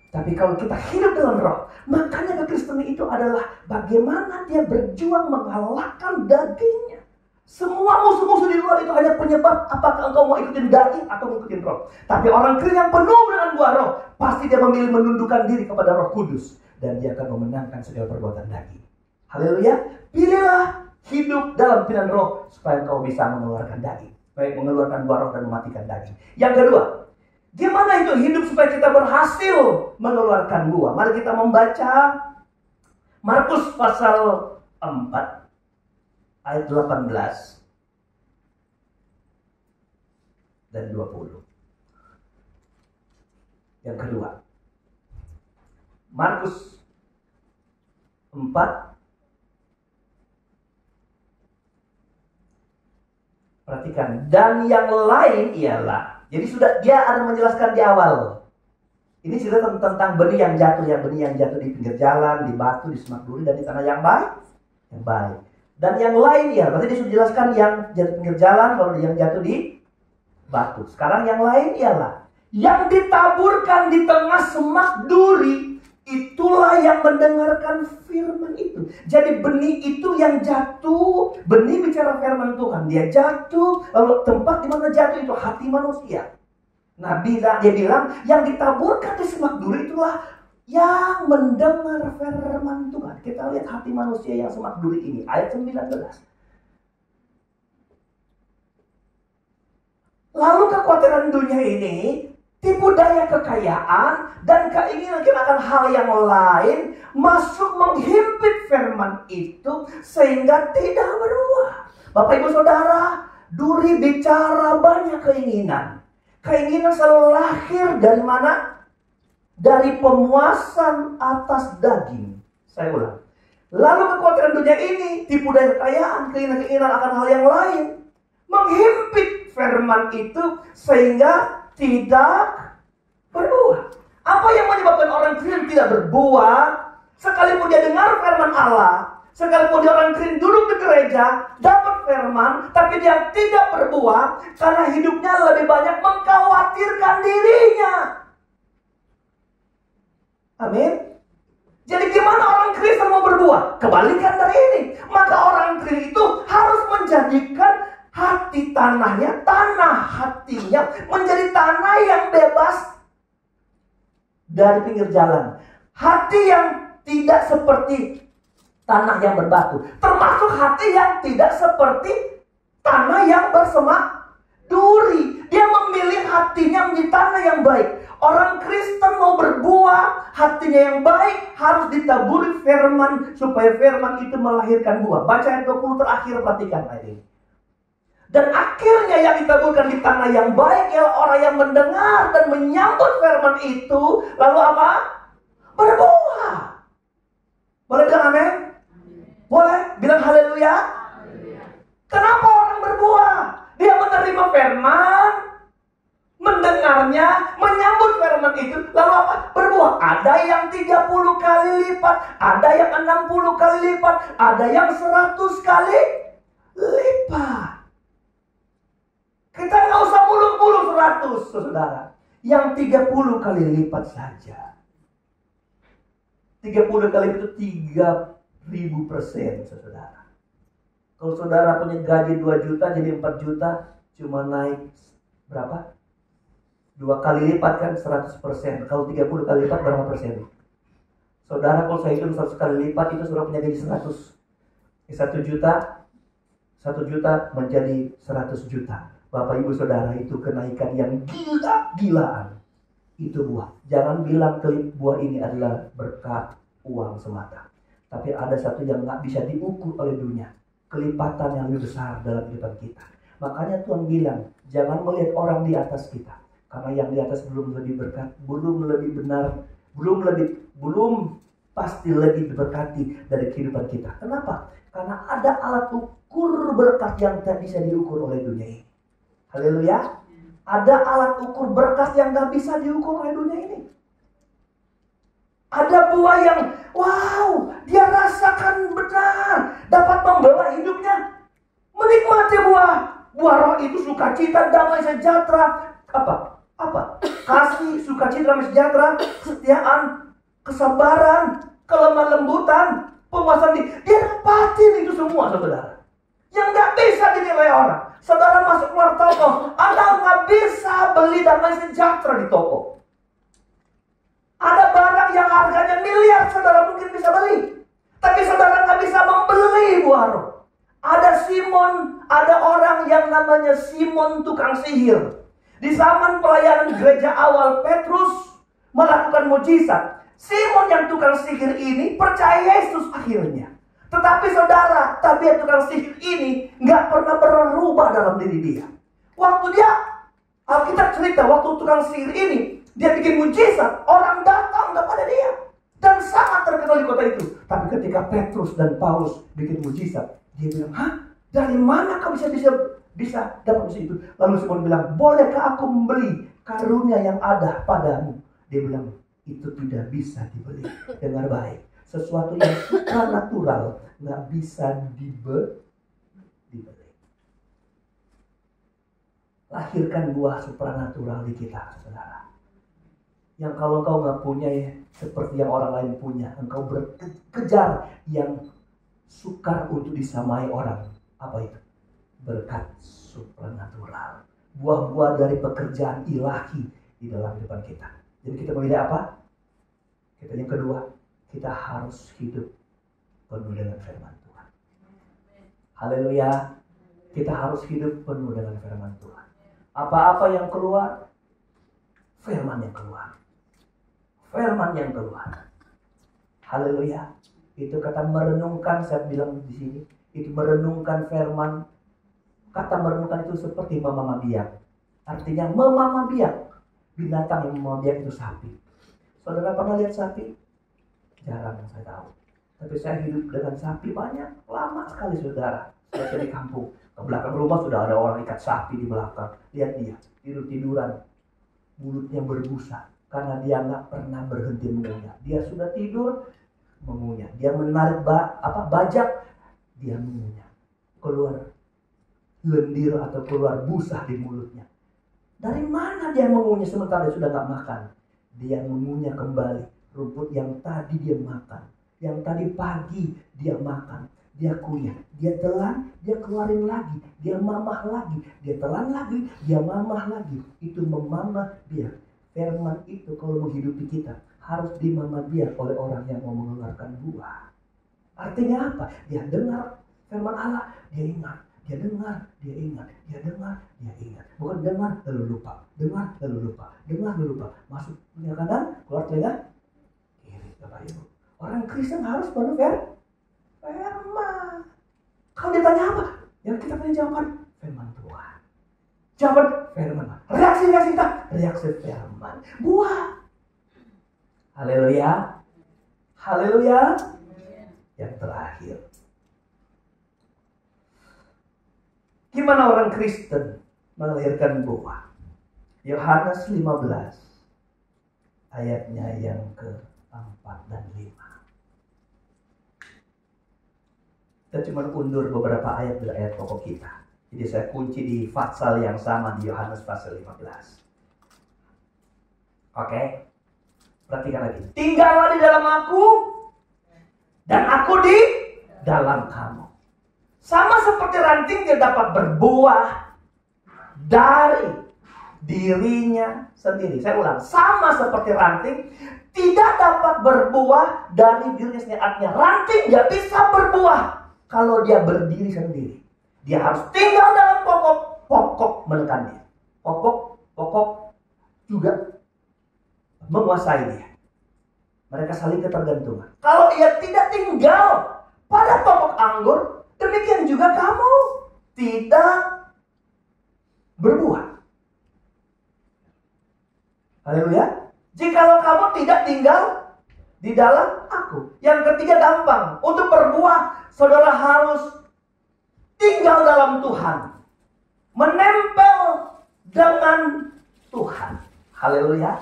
Tapi kalau kita hidup dengan roh, makanya kekristenan itu adalah bagaimana dia berjuang mengalahkan dagingnya. Semua musuh-musuh di luar itu hanya penyebab apakah engkau mau ikutin daging atau ikutin roh. Tapi orang Kristen yang penuh dengan buah roh, pasti dia memilih menundukkan diri kepada Roh Kudus. Dan dia akan memenangkan segala perbuatan daging. Haleluya. Pilihlah hidup dalam pilihan roh supaya engkau bisa mengeluarkan daging. Baik mengeluarkan buah roh dan mematikan daging. Yang kedua, gimana itu hidup supaya kita berhasil mengeluarkan buah? Mari kita membaca Markus pasal 4 ayat 18 dan 20. Yang kedua, Markus 4 perhatikan, dan yang lain ialah, jadi sudah dia ada menjelaskan di awal. Ini cerita tentang benih yang jatuh, ya, benih yang jatuh di pinggir jalan, di batu, di semak duri, dan di tanah yang baik, yang baik. Dan yang lain ya, berarti dia sudah jelaskan yang jatuh pinggir jalan, kalau yang jatuh di batu. Sekarang yang lain ialah yang ditaburkan di tengah semak duri, itulah yang mendengarkan firman itu. Jadi benih itu yang jatuh, benih bicara firman Tuhan, dia jatuh, lalu tempat di mana jatuh itu hati manusia. Nah, dia bilang yang ditaburkan di semak duri itulah yang mendengar firman Tuhan. Kita lihat hati manusia yang semak duri ini, ayat 19. Lalu kekhawatiran dunia ini, tipu daya kekayaan, dan keinginan akan hal yang lain masuk menghimpit firman itu sehingga tidak berbuah. Bapak ibu saudara, duri bicara banyak keinginan. Keinginan selalu lahir dari mana? Dari pemuasan atas daging. Saya ulang. Lalu kekhawatiran dunia ini, tipu daya kekayaan, keinginan akan hal yang lain menghimpit firman itu sehingga tidak berbuah. Apa yang menyebabkan orang Kristen tidak berbuah? Sekalipun dia dengar firman Allah, sekalipun dia orang Kristen duduk di gereja, dapat firman, tapi dia tidak berbuah karena hidupnya lebih banyak mengkhawatirkan dirinya. Amin. Jadi gimana orang Kristen mau berbuah? Kebalikan dari ini. Maka orang Kristen itu harus menjadikan hati tanahnya, tanah hatinya menjadi tanah yang bebas dari pinggir jalan. Hati yang tidak seperti tanah yang berbatu. Termasuk hati yang tidak seperti tanah yang bersemak duri. Dia memilih hatinya menjadi tanah yang baik. Orang Kristen mau berbuah, hatinya yang baik harus ditaburi firman supaya firman itu melahirkan buah. Baca ayat 20 terakhir, perhatikan ayat ini. Dan akhirnya yang ditaburkan di tanah yang baik ialah orang yang mendengar dan menyambut firman itu, lalu apa? Berbuah. Boleh bilang amin? Boleh? Bilang haleluya? Kenapa orang berbuah? Dia menerima firman, mendengarnya, menyambut firman itu, lalu apa? Berbuah. Ada yang 30 kali lipat, ada yang 60 kali lipat, ada yang 100 kali lipat. Kita nggak usah muluk-muluk 100, saudara. Yang 30 kali lipat saja. 30 kali itu 3.000%, saudara. Kalau saudara punya gaji 2 juta jadi 4 juta, cuma naik berapa? 2 kali lipat kan 100%. Kalau 30 kali lipat berapa persen? Saudara kalau saya hitung 100 kali lipat itu saudara punya gaji 100. 1 juta 1 juta menjadi 100 juta. Bapak Ibu Saudara, itu kenaikan yang gila-gilaan. Itu buah. Jangan bilang kelip buah ini adalah berkat uang semata. Tapi ada satu yang gak bisa diukur oleh dunia. Kelipatan yang lebih besar dalam kehidupan kita. Makanya Tuhan bilang, jangan melihat orang di atas kita. Karena yang di atas belum lebih berkat, belum lebih benar, belum pasti lebih diberkati dari kehidupan kita. Kenapa? Karena ada alat ukur berkat yang tak bisa diukur oleh dunia ini. Haleluya. Ada alat ukur berkat yang gak bisa diukur oleh dunia ini. Ada buah yang wow, dia rasakan benar, dapat membawa hidupnya. Menikmati buah roh itu sukacita, damai sejahtera, kasih, sukacita, damai sejahtera, kesetiaan, kesabaran, kelemah lembutan, penguasaan diri. Dia dapatin itu semua, saudara. Yang gak bisa dinilai orang. Saudara masuk keluar toko, Anda gak bisa beli damai sejahtera di toko. Ada barang yang harganya miliar, saudara mungkin bisa beli. Tapi saudara gak bisa membeli buah roh. Ada Simon, ada orang yang namanya Simon tukang sihir. Di zaman pelayanan gereja awal, Petrus melakukan mujizat. Simon yang tukang sihir ini percaya Yesus akhirnya. Tetapi saudara, tabiat tukang sihir ini gak pernah berubah dalam diri dia. Waktu dia, Alkitab cerita, waktu tukang sihir ini, dia bikin mujizat, orang datang kepada dia. Dan sangat terkenal di kota itu. Tapi ketika Petrus dan Paulus bikin mujizat, dia bilang, hah? Dari mana kau bisa dapat mujizat itu? Lalu Simon bilang, bolehkah aku membeli karunia yang ada padamu? Dia bilang, itu tidak bisa dibeli. Dengar baik. Sesuatu yang supranatural nggak bisa dibeli. Lahirkan buah supranatural di kita, saudara. Yang kalau engkau nggak punya ya, seperti yang orang lain punya, engkau berkejar yang sukar untuk disamai orang. Apa itu? Berkat supranatural. Buah-buah dari pekerjaan ilahi di dalam kehidupan kita. Jadi kita memilih apa? Kita yang kedua, kita harus hidup penuh dengan firman Tuhan. Haleluya. Kita harus hidup penuh dengan firman Tuhan. Apa-apa yang keluar, firman yang keluar. Firman yang keluar. Haleluya. Itu kata merenungkan, saya bilang di sini, itu merenungkan firman. Kata merenungkan itu seperti memamah biak. Artinya memamah biak. Binatang yang memamah biak itu sapi. Saudara pernah lihat sapi? Jarang saya tahu. Tapi saya hidup dengan sapi banyak, lama sekali saudara. Saya di kampung. Ke belakang rumah sudah ada orang ikat sapi di belakang. Lihat dia, tidur-tiduran. Mulutnya berbusa. Karena dia nggak pernah berhenti mengunyah. Dia sudah tidur, mengunyah. Dia menarik bajak, dia mengunyah. Keluar lendir atau keluar busa di mulutnya. Dari mana dia mengunyah sementara dia sudah nggak makan? Dia mengunyah kembali rumput yang tadi dia makan. Yang tadi pagi dia makan. Dia kunyah, dia telan, dia keluarin lagi. Dia mamah lagi, dia telan lagi, dia mamah lagi. Itu memamah dia. Firman itu kalau menghidupi kita harus dimamah biak oleh orang yang mau mengeluarkan buah. Artinya apa? Dia dengar firman Allah, dia ingat. Dia dengar, dia ingat. Dia dengar, dia ingat. Bukan dengar lalu lupa. Dengar lalu lupa. Dengar lalu lupa. Masuk telinga kanan, keluar telinga kiri. Bapak Ibu. Orang Kristen harus penuh firman. Kalau ditanya apa? Yang kita punya jawaban firman Tuhan. Jawaban firman. Reaksi kita, reaksi firman. Buah. Haleluya. Haleluya. Yang terakhir. Gimana orang Kristen melahirkan buah? Yohanes 15 ayatnya yang ke-4 dan 5. Kita cuma undur beberapa ayat dari ayat pokok kita. Jadi saya kunci di pasal yang sama di Yohanes pasal 15. Oke? Perhatikan lagi. Tinggallah di dalam aku dan aku di dalam kamu. Sama seperti ranting dia dapat berbuah dari dirinya sendiri. Saya ulang. Sama seperti ranting tidak dapat berbuah dari dirinya sendiri. Artinya ranting gak bisa berbuah kalau dia berdiri sendiri. Dia harus tinggal dalam pokok menekan dia. Pokok juga menguasai dia. Mereka saling ketergantungan. Kalau ia tidak tinggal pada pokok anggur, demikian juga kamu tidak berbuah. Haleluya. Jikalau kamu tidak tinggal di dalam aku. Yang ketiga gampang. Untuk berbuah, saudara harus tinggal dalam Tuhan. Menempel dengan Tuhan. Haleluya.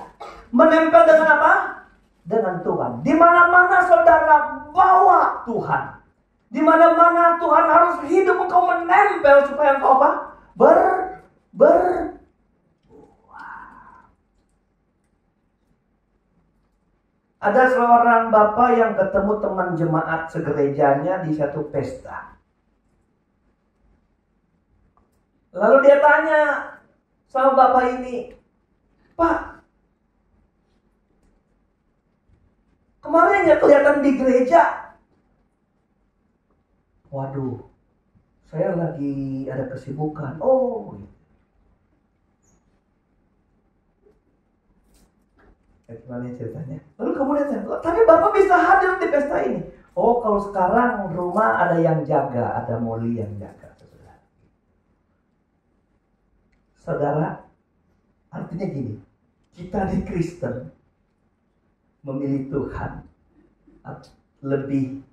Menempel dengan apa? Dengan Tuhan. Di mana-mana saudara bawa Tuhan. Di mana-mana Tuhan harus hidup, engkau menempel supaya engkau apa? Berbuah. Ada seorang bapak yang ketemu teman jemaat segerejanya di satu pesta. Lalu dia tanya sama bapak ini, Pak, kemarin nggak kelihatan di gereja? Waduh, saya lagi ada kesibukan. Oh, gimana ceritanya? Lalu kemudian tapi bapak bisa hadir di pesta ini. Oh, kalau sekarang rumah ada yang jaga, ada Molly yang jaga. Saudara, artinya gini, kita di Kristen memilih Tuhan lebih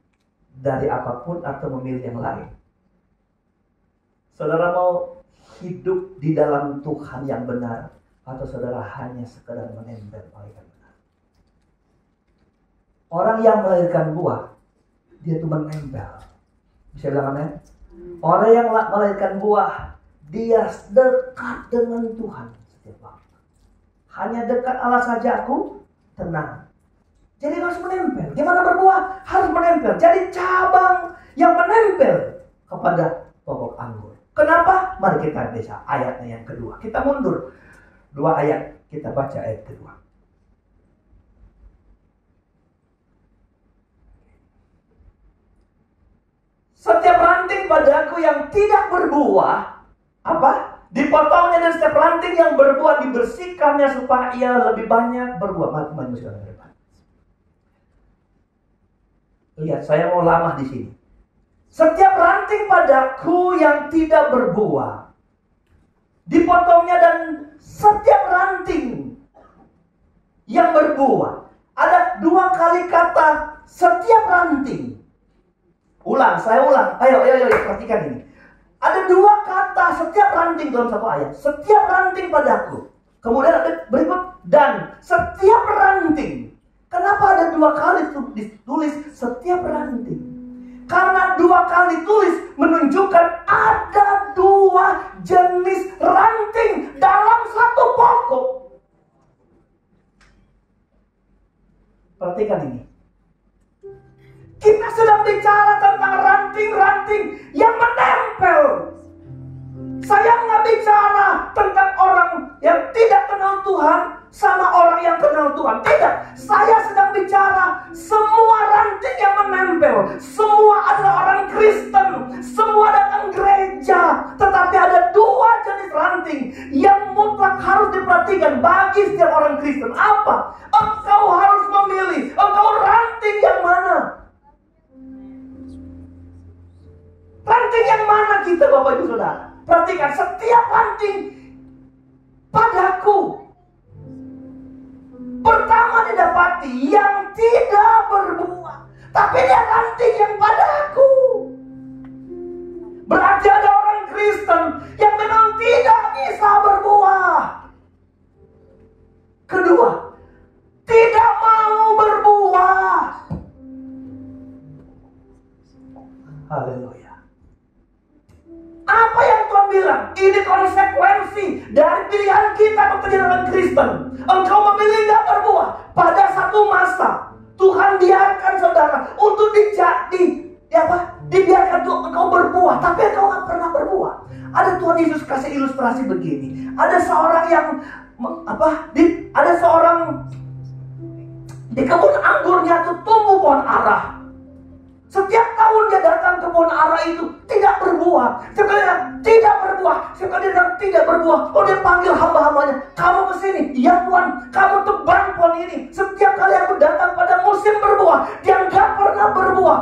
dari apapun atau memilih yang lain. Saudara mau hidup di dalam Tuhan yang benar, atau saudara hanya sekedar menempel oleh yang benar? Orang yang melahirkan buah, dia itu menempel. Bisa bilang amin? Orang yang melahirkan buah, dia dekat dengan Tuhan setiap waktu. Hanya dekat Allah saja aku tenang. Jadi harus menempel. Gimana berbuah? Harus menempel. Jadi cabang yang menempel kepada pokok anggur. Kenapa? Mari kita baca ayatnya yang kedua. Kita mundur 2 ayat. Kita baca ayat kedua. Setiap ranting padaku yang tidak berbuah, apa? Dipotongnya, dan setiap ranting yang berbuah dibersihkannya supaya ia lebih banyak berbuah. Mari ke depan. Lihat, saya mau lama di sini. Setiap ranting padaku yang tidak berbuah dipotongnya, dan setiap ranting yang berbuah. Ada 2 kali kata setiap ranting. Saya ulang. Ayo, perhatikan ini. Ada 2 kata setiap ranting dalam satu ayat. Setiap ranting padaku. Kemudian ada berikut, dan setiap ranting. Kenapa ada 2 kali ditulis setiap ranting? Karena 2 kali tulis menunjukkan ada 2 jenis ranting dalam satu pokok. Perhatikan ini. Kita sedang bicara tentang ranting-ranting yang menempel. Saya nggak bicara tentang orang yang tidak kenal Tuhan sama orang yang kenal Tuhan. Tidak. Saya sedang bicara semua ranting yang menempel. Semua adalah orang Kristen. Semua datang gereja. Tetapi ada 2 jenis ranting yang mutlak harus diperhatikan bagi setiap orang Kristen. Apa? Engkau harus memilih. Engkau ranting yang mana? Ranting yang mana kita, Bapak Ibu Saudara? Perhatikan, setiap ranting padaku. Pertama didapati yang tidak berbuah, tapi dia ranting yang padaku. Berarti ada orang Kristen yang memang tidak bisa berbuah. Kedua, tidak mau berbuah. Haleluya. Apa yang Tuhan bilang? Ini konsekuensi dari pilihan kita untuk menjadi orang Kristen. Engkau memilih tidak berbuah. Pada satu masa Tuhan biarkan saudara untuk dibiarkan engkau berbuah, tapi engkau nggak pernah berbuah. Ada Tuhan Yesus kasih ilustrasi begini. Ada seorang yang ada seorang di kebun anggurnya itu tumbuh pohon ara. Setiap tahun dia datang ke pohon ara itu tidak berbuah. berbuah. Setiap kali dia tidak berbuah, setiap kali dia tidak berbuah, oh dia panggil hamba-hambanya, kamu kesini, ya Tuhan, kamu tebang pohon ini. Setiap kali aku datang pada musim berbuah, dia nggak pernah berbuah.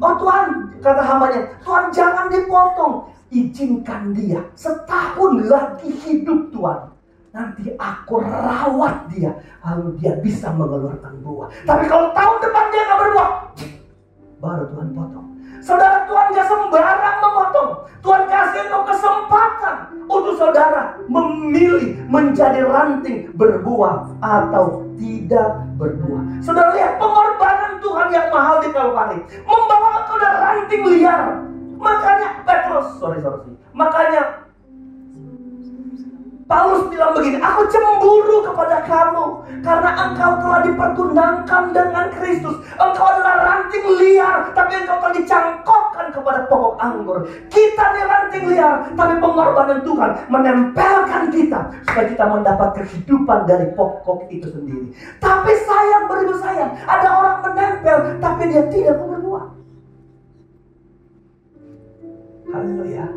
Oh Tuhan, kata hambanya, Tuhan jangan dipotong, izinkan dia setahun lagi hidup Tuhan. Nanti aku rawat dia, lalu dia bisa mengeluarkan buah. Tapi kalau tahun depan dia nggak berbuah, baru Tuhan potong. Saudara, Tuhan gak sembarang memotong. Tuhan kasih engkau kesempatan untuk saudara memilih menjadi ranting berbuah atau tidak berbuah. Saudara lihat pengorbanan Tuhan yang mahal di Kalvari, membawa engkau dari ranting liar. Makanya Makanya Paulus bilang begini, aku cemburu kepada kamu karena engkau telah dipertunangkan dengan Kristus. Engkau adalah ranting liar, tapi engkau telah dicangkokkan kepada pokok anggur. Kita nih ranting liar, tapi pengorbanan Tuhan menempelkan kita supaya kita mendapat kehidupan dari pokok itu sendiri. Tapi sayang, beribu sayang, ada orang menempel tapi dia tidak mau berbuah. Haleluya.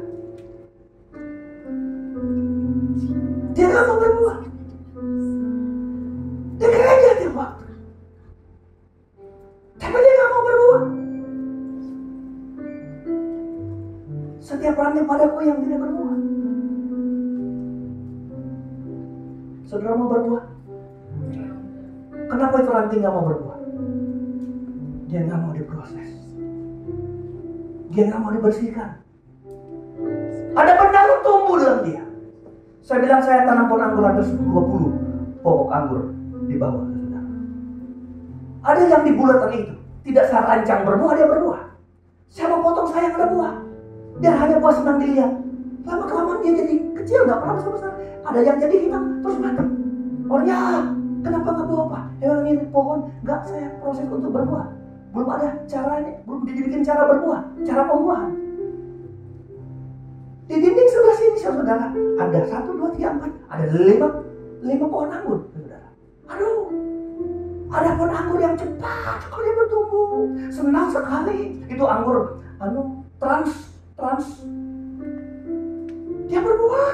Dia gak mau berbuah. Dia gereja tiap waktu, tapi dia gak mau berbuah. Setiap ranting padaku yang tidak berbuah. Saudara mau berbuah? Kenapa itu ranting gak mau berbuah? Dia gak mau diproses, dia gak mau dibersihkan. Ada pengaruh tumbuh dalam dia. Saya bilang saya tanam pohon anggur hampir 20 pokok anggur di bawah, saudara. Ada yang di bulatan itu tidak saya rancang berbuah, dia berbuah. Saya mau potong, saya nggak ada buah. Dia hanya buah senang dilihat. Lama kelamaan dia jadi kecil, nggak pernah besar-besar. Ada yang jadi hitam terus mati. Oh ya, kenapa nggak buah Pak? Emang ini pohon nggak saya proses untuk berbuah. Belum ada caranya, belum dibikin cara berbuah, cara pembuahan. Di dinding sebelah sini saudara ada 1, 2, 3, 4, ada 5 pohon anggur, saudara. Aduh, ada pohon anggur yang cepat sekali bertumbuh, senang sekali. Itu anggur, trans, dia berbuah.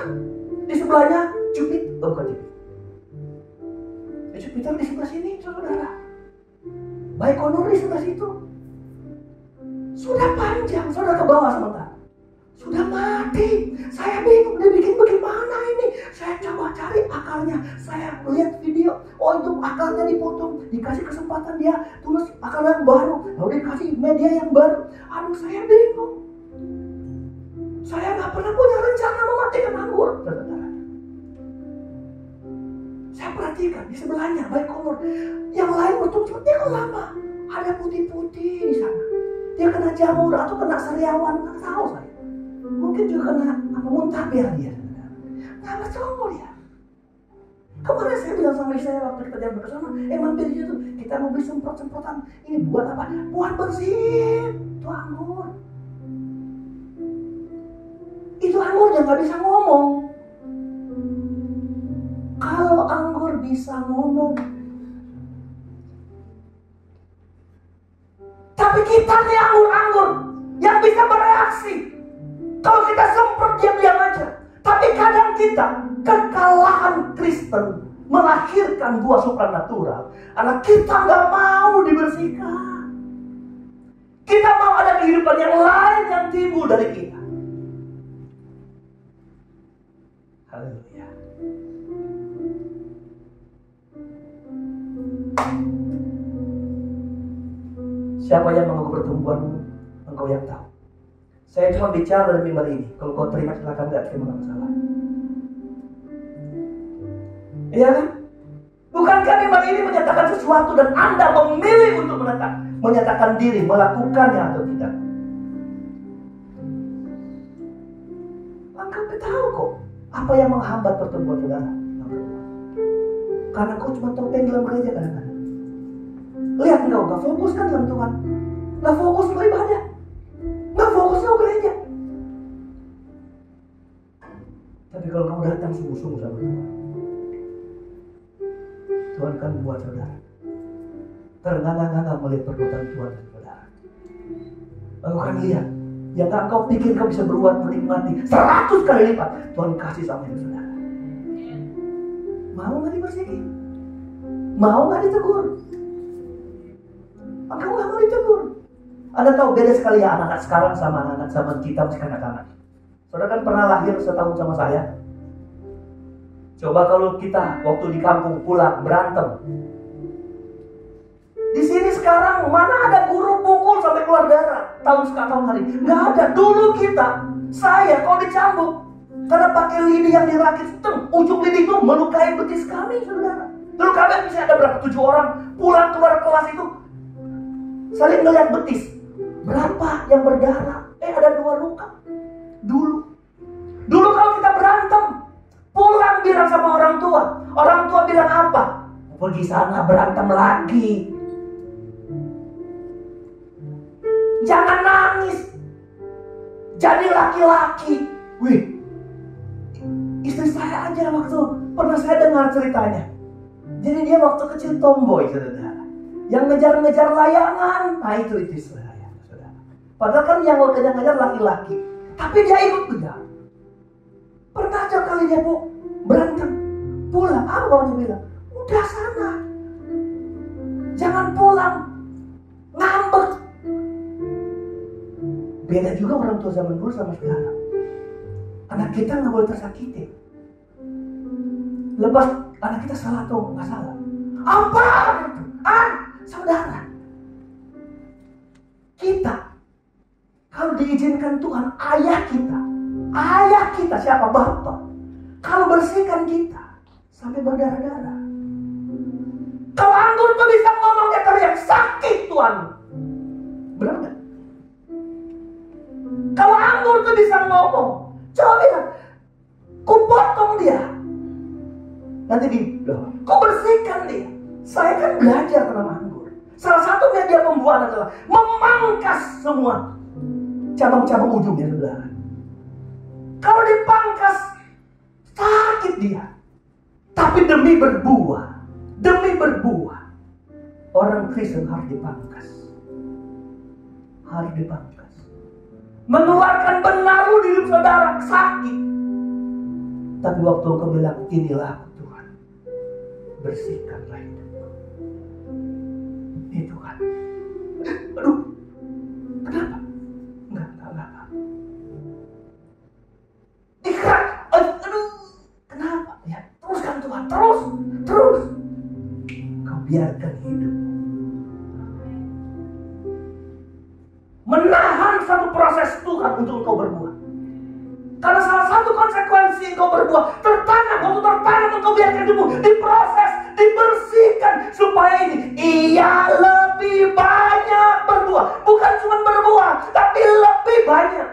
Di sebelahnya Jupiter, bukan Jupiter. Jupiter di sebelah sini, saudara. Baikonur di sebelah situ. Sudah panjang, saudara ke bawah sebentar. Sudah mati. Saya bingung dia bikin bagaimana ini. Saya coba cari akarnya. Saya lihat video. Oh itu akarnya dipotong. Dikasih kesempatan dia tulis akar yang baru. Lalu dikasih media yang baru. Aduh saya bingung. Saya gak pernah punya rencana mematikan anggur. Saya perhatikan di sebelahnya Baikonur. Yang lain bertumbuh dia kan lama. Ada putih-putih di sana. Dia kena jamur atau kena sariawan. Nggak tahu saya. Mungkin juga kena muntaber dia. Nggak bertumbuh dia. Kemarin saya bilang sama istri saya waktu kita jalan bersama, mampir di situ. Kita mau beli semprot-semprotan. Ini buat apa? Buat bersihin. Itu anggur. Itu anggur yang nggak bisa ngomong. Kalau anggur bisa ngomong, tapi kita nih anggur-anggur yang bisa bereaksi. Kalau kita semprot diam-diam aja. Tapi kadang kita kekalahan Kristen melahirkan buah supranatural. Karena kita nggak mau dibersihkan. Kita mau ada kehidupan yang lain yang timbul dari kita. Haleluya. Siapa yang mengganggu pertumbuhanmu? Engkau yang tahu. Saya cuma bicara dari mimbar ini. Kalau kau terima silakan, enggak terima masalah. Iya kan? Bukankah mimbar ini menyatakan sesuatu dan Anda memilih untuk menyatakan diri melakukannya atau tidak? Engkau tahu kok apa yang menghambat pertumbuhan saudara. Karena kau cuma topeng dalam gereja kadang-kadang. Lihat engkau gak fokus kan dalam Tuhan, gak fokus ke ibadah, gak fokus ke gereja. Tapi kalau kamu datang sungguh-sungguh sama Tuhan, Tuhan kan buat saudara terengah-engah melihat perbuatan Tuhan dan saudara. Engkau akan lihat yang gak kau pikir kau bisa berbuat menikmati 100 kali lipat Tuhan kasih sama hidup saudara. Mau gak dibersihin? Mau gak ditegur? Engkau gak mau ditegur. Anda tahu beda sekali ya anak-anak sekarang sama anak-anak zaman kita masih kanak-kanak. Saudara kan pernah lahir setahun sama saya. Coba kalau kita waktu di kampung pulang berantem. Di sini sekarang mana ada guru pukul sampai keluar darah tahun hari? Nggak ada. Dulu kita, saya kalau dicambuk karena pakai lidi yang dirakit, ujung lidi itu melukai betis kami, saudara. Dulu kami bisa ada berapa 7 orang pulang keluar kelas itu saling melihat betis. Berapa yang berdarah? Ada 2 luka. Dulu kalau kita berantem, pulang bilang sama orang tua. Orang tua bilang apa? Pergi sana berantem lagi. Jangan nangis. Jadi laki-laki. Wih, istri saya aja waktu pernah saya dengar ceritanya. Jadi dia waktu kecil tomboy, saudara. Yang ngejar-ngejar layangan. Nah itu saya, saudara. Padahal kan yang ngejar-ngejar laki-laki. Tapi dia ikut kejar. Pernah aja kali dia berantem. Pulang, apa bapaknya bilang? Udah sana. Jangan pulang. Ngambek. Beda juga orang tua zaman dulu sama sekarang. Anak kita gak boleh tersakiti. Lepas anak kita salah atau gak salah. Apa? Saudara. Kita kalau diizinkan Tuhan, ayah kita siapa? Bapak. Kalau bersihkan kita sampai berdarah-darah. Kalau anggur tuh bisa ngomong dia teriak sakit Tuhan. Benar nggak? Kalau anggur tuh bisa ngomong, coba bilang, ku potong dia. Nanti ku bersihkan dia. Saya kan belajar tentang anggur. Salah satu media pembuahan adalah memangkas semua cabang-cabang ujungnya, saudara. Kalau dipangkas, sakit dia. Tapi demi berbuah, orang Kristen harus dipangkas. Mengeluarkan benalu di hidup saudara, sakit. Tapi waktu engkau bilang, inilah aku Tuhan, bersihkanlah hidupku. Itu kan. Aduh, kenapa? Enggak. Ikhlas. Aduh, kenapa? Ya, teruskan Tuhan, terus. Kau biarkan hidup menahan satu proses Tuhan untuk engkau berbuah. Karena salah satu konsekuensi engkau berbuah, waktu tertanam engkau biarkan hidupmu diproses, dibersihkan supaya ia lebih banyak berbuah. Bukan cuma berbuah, tapi lebih banyak.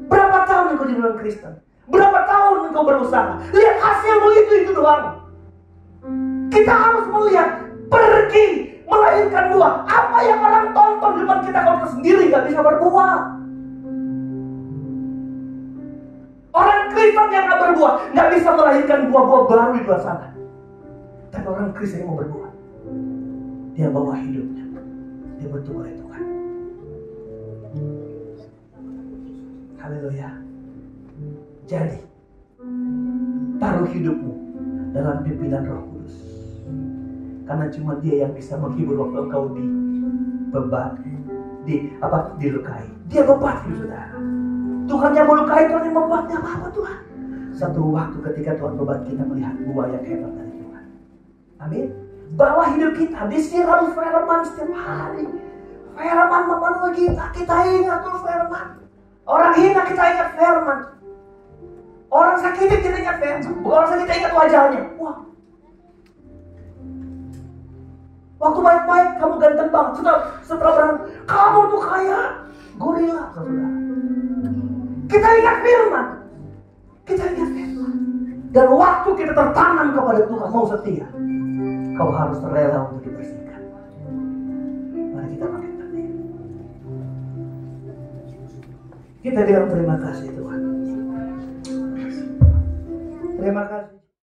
Berapa tahun engkau di dalam Kristen? Berapa tahun engkau berusaha? Lihat hasilmu itu doang. Kita harus melihat, pergi melahirkan buah. Apa yang orang tonton di depan kita kalau kita sendiri gak bisa berbuah? Orang Kristen yang gak berbuah gak bisa melahirkan buah-buah baru di luar sana. Tapi orang Kristen yang mau berbuah, dia bawa hidupnya, dia bentuk oleh Tuhan. Haleluya. Jadi taruh hidupmu dalam pimpinan Roh Kudus. Karena cuma dia yang bisa menghibur waktu engkau dilukai. Dia beban hidup saudara. Tuhan yang melukai, Tuhan yang membuat. Gak apa-apa Tuhan. Satu waktu ketika Tuhan beban kita melihat buah yang hebat dari Tuhan. Amin. Bawa hidup kita disirami firman setiap hari. Firman memenuhi kita. Kita ingat tuh firman. Orang hina kita ingat firman. Orang sakit kita ingat firman. Orang sakit kita ingat wajahnya. Wah. Waktu baik-baik kamu ganteng banget. Setelah berantem, kamu tuh kayak gorila, saudara. Kita ingat firman. Dan waktu kita tertanam kepada Tuhan, mau setia, kau harus rela untuk dibersihkan. Mari kita pakai berdiri. Kita bilang terima kasih Tuhan. Terima kasih.